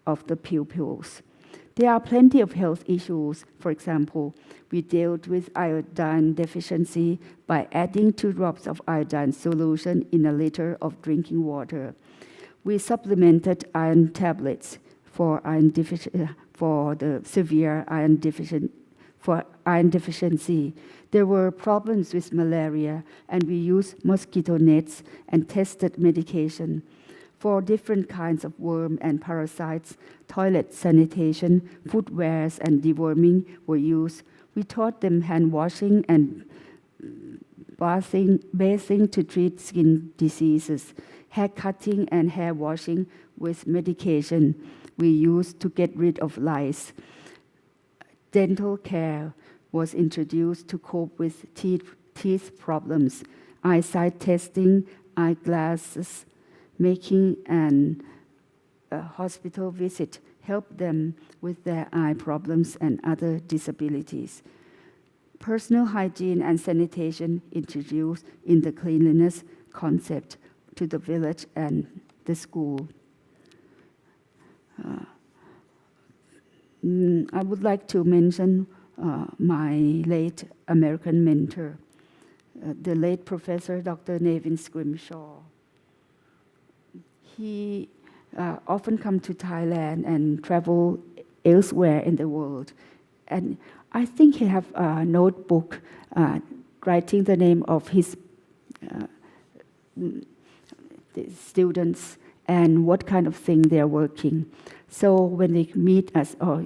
of the pupils. There are plenty of health issues. For example, we dealt with iodine deficiency by adding 2 drops of iodine solution in a liter of drinking water. We supplemented iron tablets for the severe iron deficiency. There were problems with malaria, and we used mosquito nets and tested medication. For different kinds of worm and parasites, toilet sanitation, footwears, and deworming were used. We taught them hand washing and bathing to treat skin diseases, hair cutting and hair washing with medication we used to get rid of lice. Dental care was introduced to cope with teeth problems. Eyesight testing, eyeglasses making, and a hospital visit helped them with their eye problems and other disabilities. Personal hygiene and sanitation introduced in the cleanliness concept to the village and the school. I would like to mention my late American mentor, the late Professor Dr. Nevin Scrimshaw. He often come to Thailand and travel elsewhere in the world. And I think he have a notebook writing the name of his the students and what kind of thing they're working. So when they meet us, or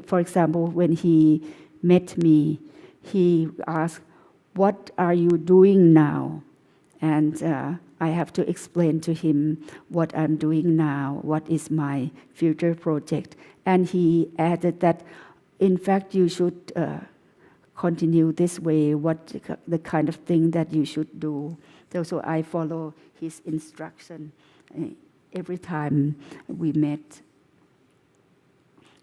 for example, when he met me, he asked, "What are you doing now?" And I have to explain to him what I'm doing now, what is my future project. And he added that, in fact, you should continue this way, what the kind of thing that you should do. So I follow his instruction every time we met.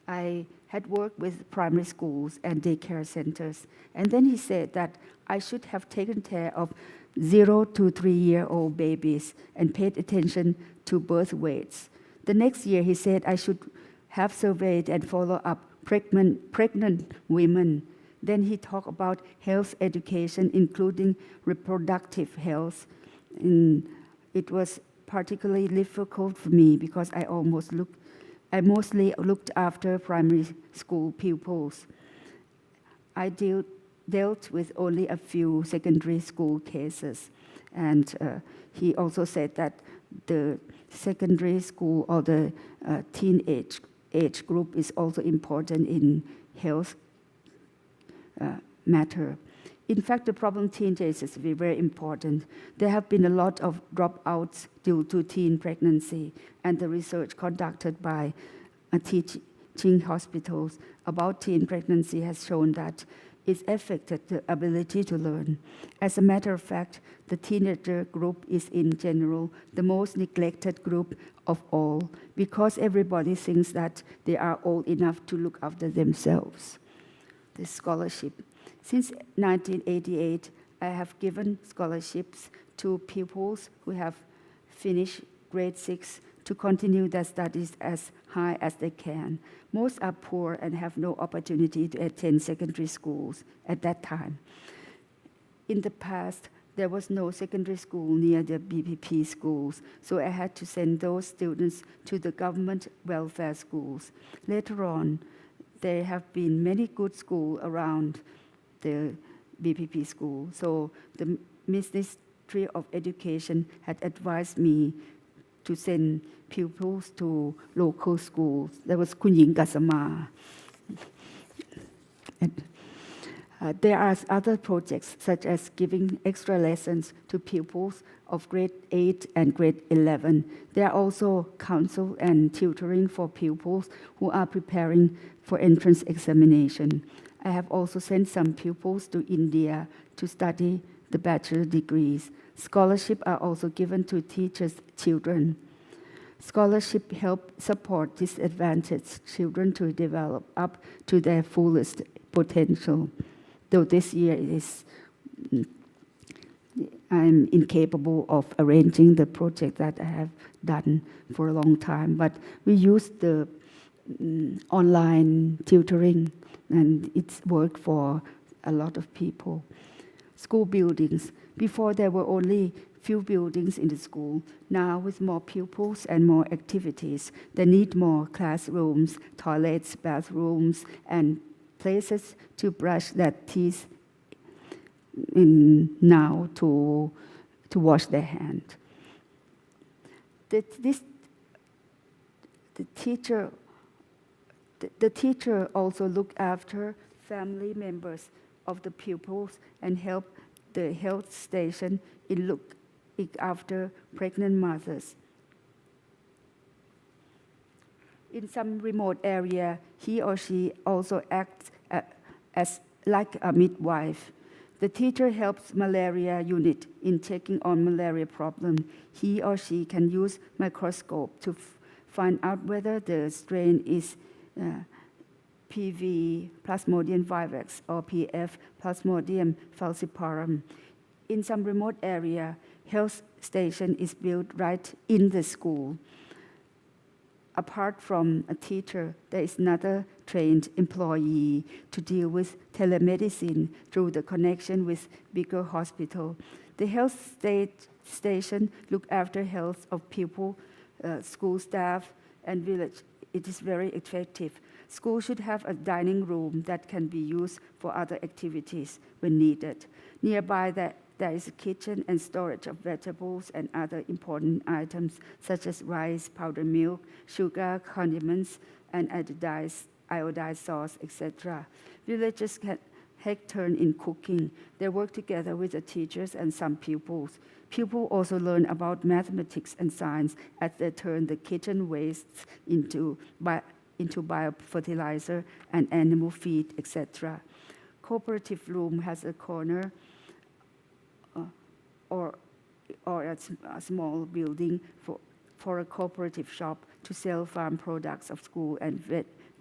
I had worked with primary schools and daycare centers. And then he said that I should have taken care of 0 to 3-year-old babies and paid attention to birth weights. The next year, he said I should have surveyed and follow up pregnant women. Then he talked about health education, including reproductive health. And it was particularly difficult for me because I mostly looked after primary school pupils. I dealt with only a few secondary school cases. And he also said that the secondary school or the teenage age group is also important in health matter. In fact, the problem teenagers is very important. There have been a lot of dropouts due to teen pregnancy, and the research conducted by teaching hospitals about teen pregnancy has shown that it affected the ability to learn. As a matter of fact, the teenager group is in general the most neglected group of all because everybody thinks that they are old enough to look after themselves. The scholarship. Since 1988, I have given scholarships to pupils who have finished grade 6 to continue their studies as high as they can. Most are poor and have no opportunity to attend secondary schools at that time. In the past, there was no secondary school near the BPP schools, so I had to send those students to the government welfare schools. Later on, there have been many good schools around the BPP school, so the Ministry of Education had advised me to send pupils to local schools. That was Kun Ying Kasama. There are other projects, such as giving extra lessons to pupils of grade 8 and grade 11. There are also counsel and tutoring for pupils who are preparing for entrance examination. I have also sent some pupils to India to study the bachelor degrees. Scholarships are also given to teachers' children. Scholarship help support disadvantaged children to develop up to their fullest potential. Though this year I'm incapable of arranging the project that I have done for a long time, but we use the online tutoring, and it's worked for a lot of people. School buildings. Before there were only few buildings in the school. Now with more pupils and more activities, they need more classrooms, toilets, bathrooms, and places to brush their teeth now to wash their hands. The teacher also look after family members of the pupils and help the health station in looking after pregnant mothers. In some remote area, he or she also acts as like a midwife. The teacher helps malaria unit in taking on malaria problem. He or she can use microscope to find out whether the strain is PV, Plasmodium vivax, or PF, Plasmodium falciparum. In some remote area, health station is built right in the school. Apart from a teacher, there is another trained employee to deal with telemedicine through the connection with bigger hospital. The health station look after health of people, school staff, and village. It is very effective. School should have a dining room that can be used for other activities when needed. Nearby there is a kitchen and storage of vegetables and other important items such as rice, powdered milk, sugar, condiments, and iodized sauce, etc. Villagers can take turn in cooking. They work together with the teachers and some pupils. Pupils also learn about mathematics and science as they turn the kitchen wastes into biofertilizer and animal feed, etc. Cooperative room has a corner or a small building for a cooperative shop to sell farm products of school and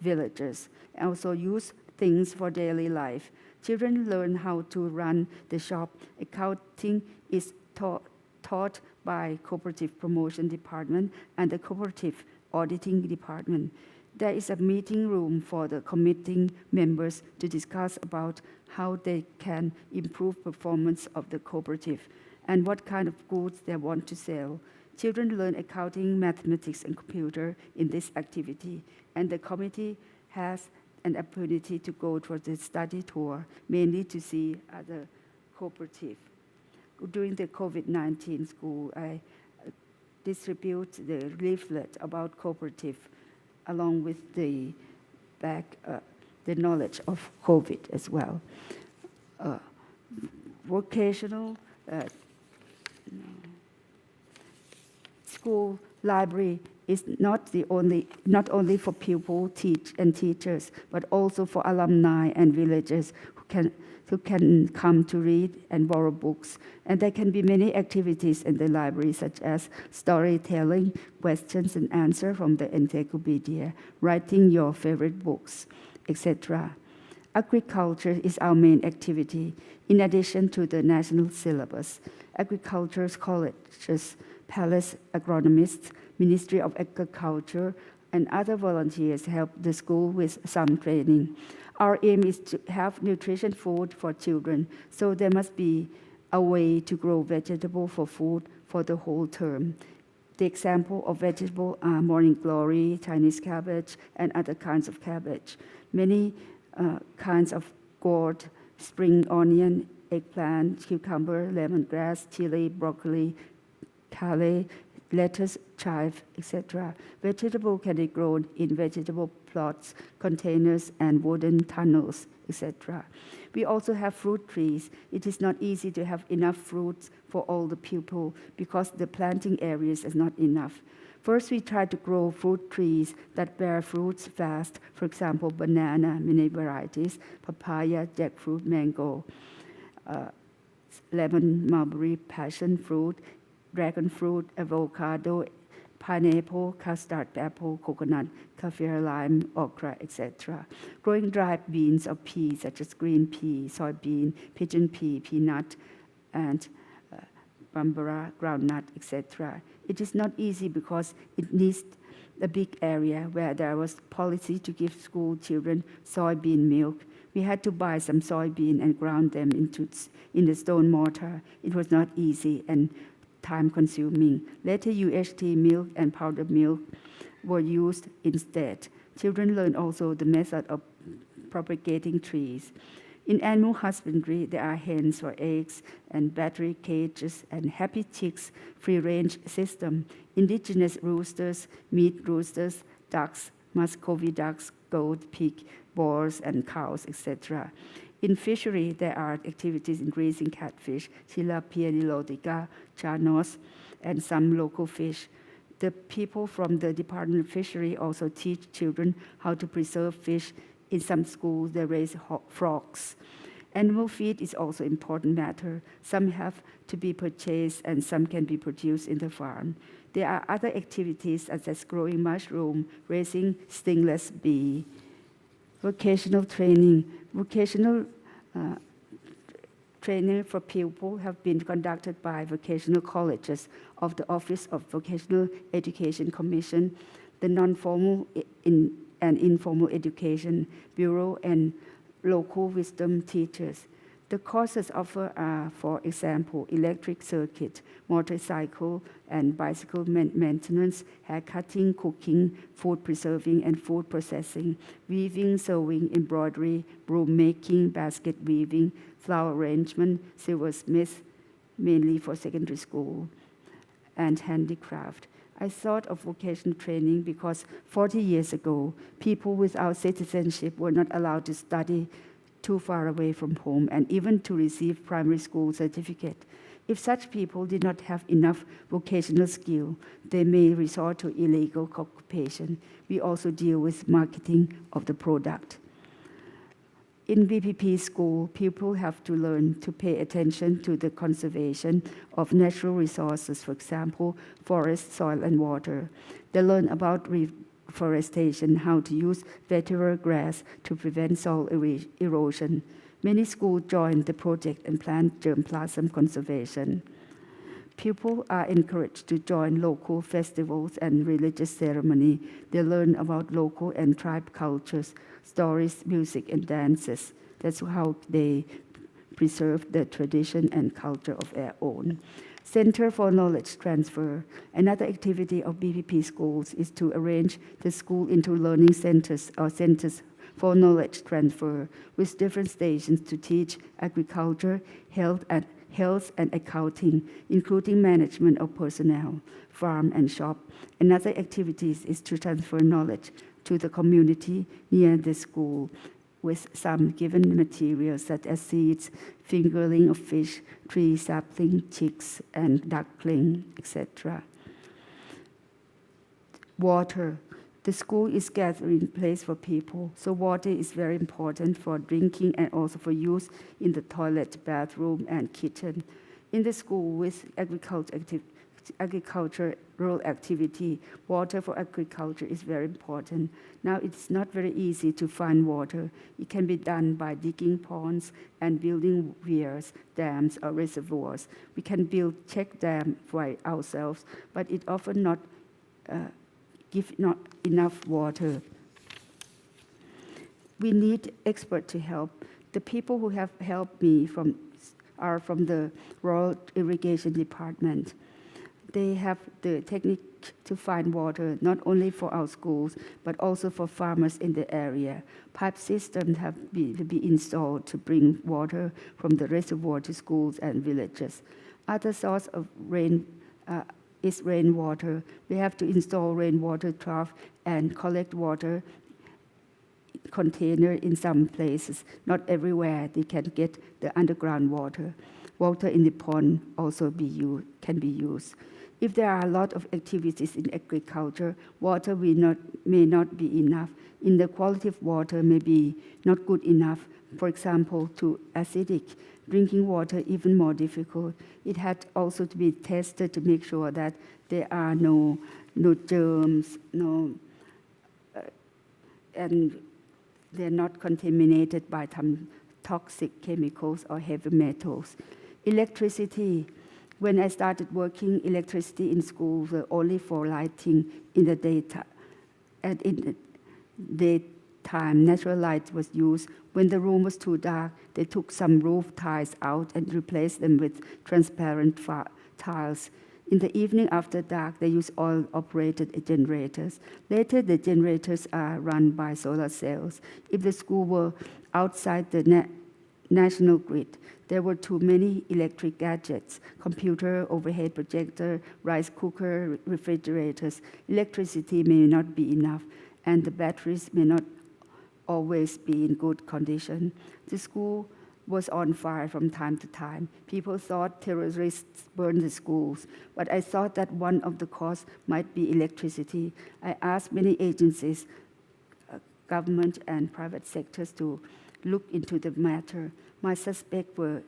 villagers, and also use things for daily life. Children learn how to run the shop. Accounting is taught by cooperative promotion department and the cooperative auditing department. There is a meeting room for the committee members to discuss about how they can improve performance of the cooperative and what kind of goods they want to sell. Children learn accounting, mathematics, and computer in this activity, and the committee has an opportunity to go for the study tour, mainly to see other cooperative. During the COVID-19 school, I distribute the leaflet about cooperative along with the knowledge of COVID as well. Vocational school library is not only for pupils and teachers, but also for alumni and villagers who can come to read and borrow books. And there can be many activities in the library, such as storytelling, questions and answers from the encyclopedia, writing your favorite books, etc. Agriculture is our main activity. In addition to the national syllabus, agriculture colleges, palace agronomists, Ministry of Agriculture, and other volunteers help the school with some training. Our aim is to have nutritious food for children, so there must be a way to grow vegetable for food for the whole term. The example of vegetable are morning glory, Chinese cabbage, and other kinds of cabbage. Many kinds of gourd, spring onion, eggplant, cucumber, lemongrass, chili, broccoli, kale, lettuce, chive, etc. Vegetable can be grown in vegetable plots, containers, and wooden tunnels, etc. We also have fruit trees. It is not easy to have enough fruits for all the people because the planting areas is not enough. First, we try to grow fruit trees that bear fruits fast, for example, banana, many varieties, papaya, jackfruit, mango, lemon, mulberry, passion fruit, dragon fruit, avocado, pineapple, custard apple, coconut, kaffir, lime, okra, etc. Growing dried beans or peas such as green pea, soybean, pigeon pea, peanut, and bambara, groundnut, etc. It is not easy because it needs a big area where there was policy to give school children soybean milk. We had to buy some soybean and ground them in the stone mortar. It was not easy and time-consuming. Later, UHT milk and powdered milk were used instead. Children learn also the method of propagating trees. In animal husbandry, there are hens for eggs and battery cages and happy chicks, free-range system, indigenous roosters, meat roosters, ducks, Muscovy ducks, goat, pig, boars, and cows, etc. In fishery, there are activities in raising catfish, tilapia nilotica, chanos, and some local fish. The people from the Department of Fishery also teach children how to preserve fish. In some schools, they raise frogs. Animal feed is also an important matter. Some have to be purchased and some can be produced in the farm. There are other activities such as growing mushroom, raising stingless bee. Vocational training. Vocational training for pupils have been conducted by vocational colleges of the Office of Vocational Education Commission, the Non-Formal and Informal Education Bureau, and local wisdom teachers. The courses offered are, for example, electric circuit, motorcycle and bicycle maintenance, hair cutting, cooking, food preserving and food processing, weaving, sewing, embroidery, broom making, basket weaving, flower arrangement, silversmith, mainly for secondary school, and handicraft. I thought of vocational training because 40 years ago, people without citizenship were not allowed to study too far away from home and even to receive primary school certificate. If such people did not have enough vocational skill, they may resort to illegal occupation. We also deal with marketing of the product. In BPP school, people have to learn to pay attention to the conservation of natural resources, for example, forest, soil, and water. They learn about reforestation, how to use vetiver grass to prevent soil erosion. Many schools join the project and plant germplasm conservation. Pupils are encouraged to join local festivals and religious ceremony. They learn about local and tribe cultures, stories, music, and dances. That's how they preserve the tradition and culture of their own. Center for Knowledge Transfer. Another activity of BPP schools is to arrange the school into learning centers or centers for knowledge transfer with different stations to teach agriculture, health and accounting, including management of personnel, farm and shop. Another activity is to transfer knowledge to the community near the school with some given materials such as seeds, fingerling of fish, tree sapling, chicks, and duckling, etc. Water. The school is gathering place for people, so water is very important for drinking and also for use in the toilet, bathroom, and kitchen. In the school with agricultural activity, water for agriculture is very important. Now it's not very easy to find water. It can be done by digging ponds and building weirs, dams, or reservoirs. We can build check dam for ourselves, but it often not give not enough water. We need experts to help. The people who have helped me are from the Rural Irrigation Department. They have the technique to find water, not only for our schools, but also for farmers in the area. Pipe systems have to be installed to bring water from the reservoir to schools and villages. Other source of rain is rainwater. We have to install rainwater trough and collect water container in some places. Not everywhere they can get the underground water. Water in the pond also can be used. If there are a lot of activities in agriculture, water may not be enough. In the quality of water may be not good enough. For example, too acidic. Drinking water even more difficult. It had also to be tested to make sure that there are no germs, and they're not contaminated by some toxic chemicals or heavy metals. Electricity. When I started working, electricity in schools were only for lighting in the daytime. And in the daytime, natural light was used. When the room was too dark, they took some roof tiles out and replaced them with transparent tiles. In the evening after dark, they use oil-operated generators. Later, the generators are run by solar cells. If the school were outside the national grid, there were too many electric gadgets, computer, overhead projector, rice cooker, refrigerators. Electricity may not be enough, and the batteries may not always be in good condition. The school was on fire from time to time. People thought terrorists burned the schools, but I thought that one of the causes might be electricity. I asked many agencies, government and private sectors to look into the matter. My suspects were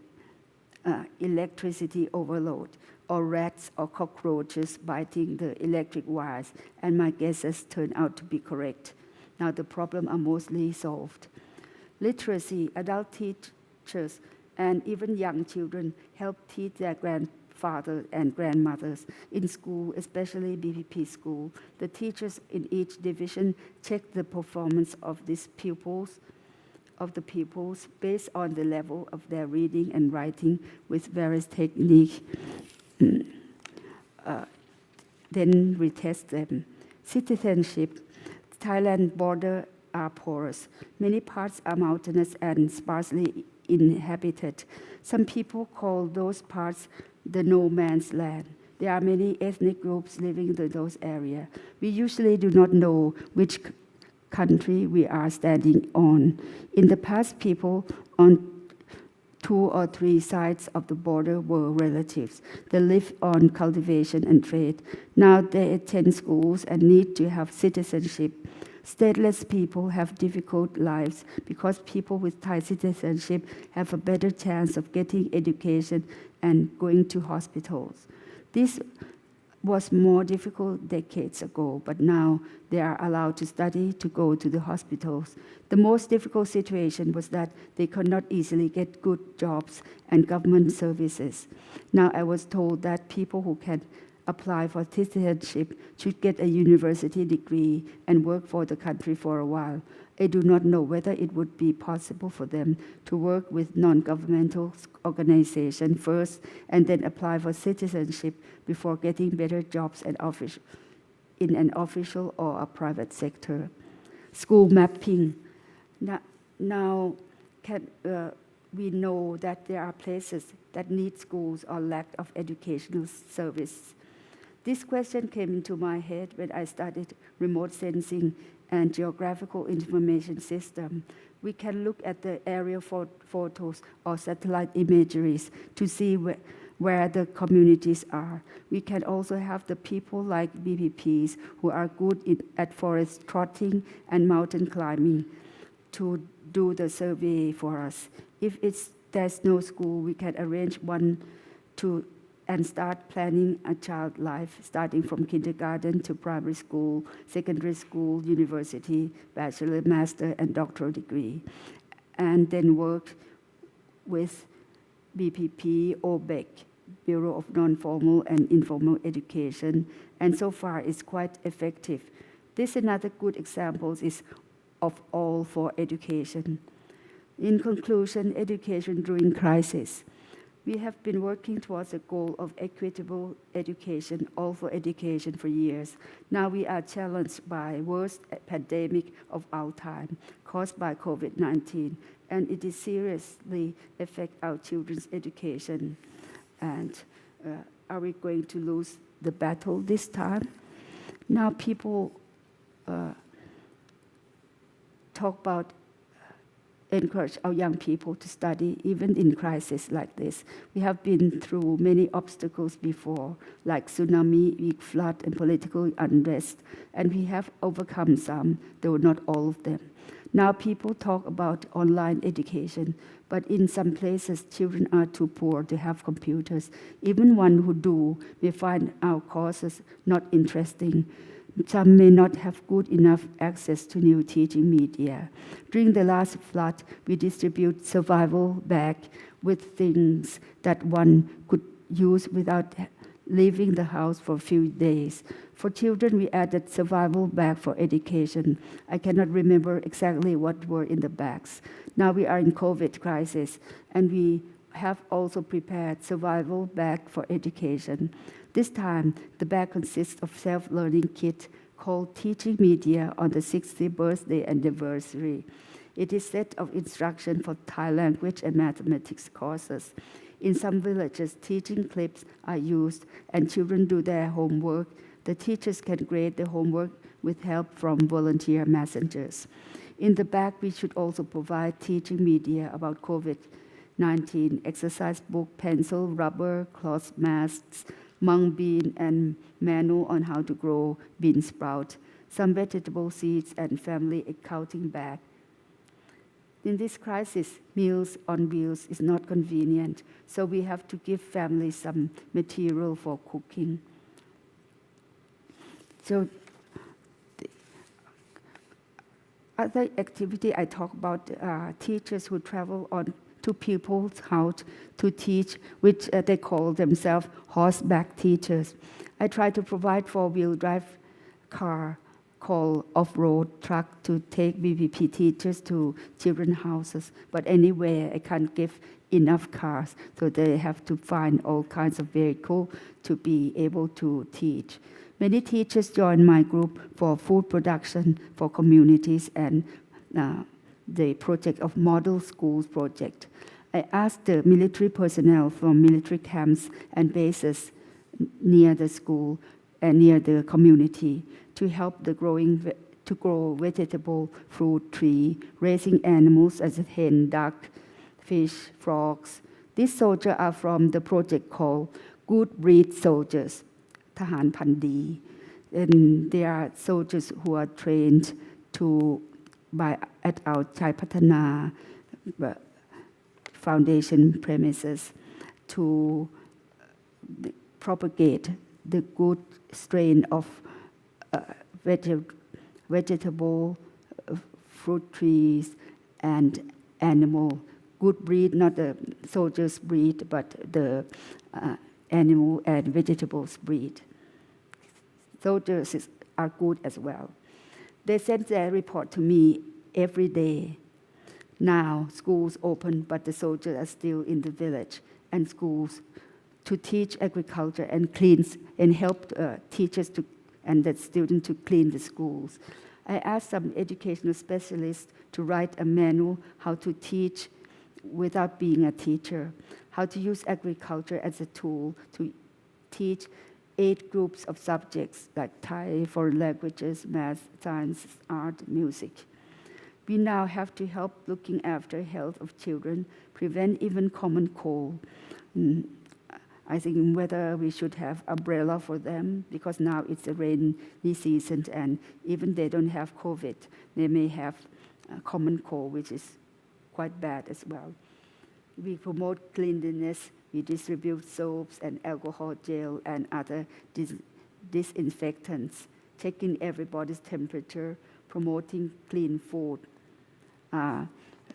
electricity overload, or rats or cockroaches biting the electric wires, and my guesses turned out to be correct. Now the problems are mostly solved. Literacy, adult teachers, and even young children help teach their grandfathers and grandmothers in school, especially BPP school. The teachers in each division check the performance of these pupils of the pupils based on the level of their reading and writing with various techniques. Then we test them. Citizenship. Thailand border are porous. Many parts are mountainous and sparsely inhabited. Some people call those parts the no man's land. There are many ethnic groups living in those areas. We usually do not know which country we are standing on. In the past, people on 2 or 3 sides of the border were relatives. They lived on cultivation and trade. Now they attend schools and need to have citizenship. Stateless people have difficult lives because people with Thai citizenship have a better chance of getting education and going to hospitals. This was more difficult decades ago, but now they are allowed to study, to go to the hospitals. The most difficult situation was that they could not easily get good jobs and government services. Now I was told that people who can apply for citizenship should get a university degree and work for the country for a while. I do not know whether it would be possible for them to work with non-governmental organizations first and then apply for citizenship before getting better jobs and in an official or a private sector. School mapping. Now we know that there are places that need schools or lack of educational service. This question came into my head when I studied remote sensing and geographical information system. We can look at the aerial photos or satellite imageries to see where the communities are. We can also have the people like BPPs who are good at forest trotting and mountain climbing to do the survey for us. If there's no school, we can arrange one and start planning a child life, starting from kindergarten to primary school, secondary school, university, bachelor, master, and doctoral degree. And then work with BPP or BEC, Bureau of Non-Formal and Informal Education, and so far it's quite effective. This another good example is of all for education. In conclusion, education during crisis. We have been working towards a goal of equitable education, all for education for years. Now we are challenged by worst pandemic of our time, caused by COVID-19, and it is seriously affect our children's education. And are we going to lose the battle this time? Now people talk about encourage our young people to study even in crisis like this. We have been through many obstacles before, like tsunami, big flood, and political unrest, and we have overcome some, though not all of them. Now people talk about online education, but in some places children are too poor to have computers. Even one who do may find our courses not interesting. Some may not have good enough access to new teaching media. During the last flood, we distribute survival bag with things that one could use without leaving the house for a few days. For children, we added survival bag for education. I cannot remember exactly what were in the bags. Now we are in COVID crisis, and we have also prepared survival bag for education. This time, the bag consists of self-learning kit called Teaching Media on the 60th birthday anniversary. It is a set of instruction for Thai language and mathematics courses. In some villages, teaching clips are used and children do their homework. The teachers can grade the homework with help from volunteer messengers. In the back, we should also provide teaching media about COVID-19, exercise book, pencil, rubber, cloth masks, mung bean, and manual on how to grow bean sprout, some vegetable seeds, and family accounting bag. In this crisis, Meals on Wheels is not convenient, so we have to give families some material for cooking. So the other activity I talk about teachers who travel on to people's house to teach, which they call themselves horseback teachers. I try to provide four-wheel drive car call off-road truck to take BPP teachers to children's houses. But anyway, I can't give enough cars, so they have to find all kinds of vehicles to be able to teach. Many teachers join my group for food production for communities and the project of Model Schools project. I asked the military personnel from military camps and bases near the school and near the community to help to grow vegetable, fruit, tree, raising animals as a hen, duck, fish, frogs. These soldiers are from the project called Good Breed Soldiers, ทหารพันธุ์ดี and they are soldiers who are trained at our Chai Patana Foundation premises to propagate the good strain of vegetable, fruit trees, and animal. Good breed, not the soldiers' breed, but the animal and vegetables breed. Soldiers are good as well. They send their report to me every day. Now schools open, but the soldiers are still in the village and schools to teach agriculture and help teachers and the students to clean the schools. I asked some educational specialists to write a manual how to teach without being a teacher, how to use agriculture as a tool to teach 8 groups of subjects like Thai, foreign languages, math, science, art, music. We now have to help looking after health of children, prevent even common cold. I think whether we should have umbrella for them, because now it's a rainy season and even they don't have COVID, they may have common cold, which is quite bad as well. We promote cleanliness, we distribute soaps and alcohol gel and other disinfectants, checking everybody's temperature, promoting clean food.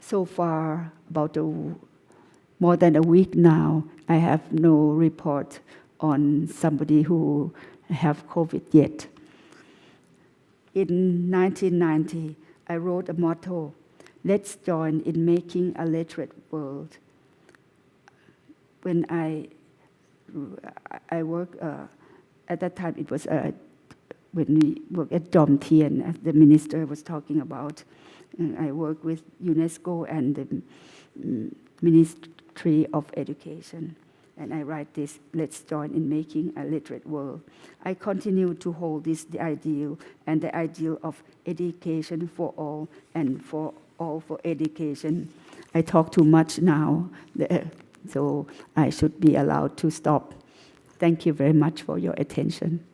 So far, about more than a week now, I have no report on somebody who have COVID yet. In 1990, I wrote a motto, let's join in making a literate world. When I worked, at that time it was when we worked at Jom Tien, as the minister was talking about. I worked with UNESCO and the Ministry of Education. And I write this, let's join in making a literate world. I continue to hold this the ideal and the ideal of education for all and for all for education. I talk too much now, so I should be allowed to stop. Thank you very much for your attention.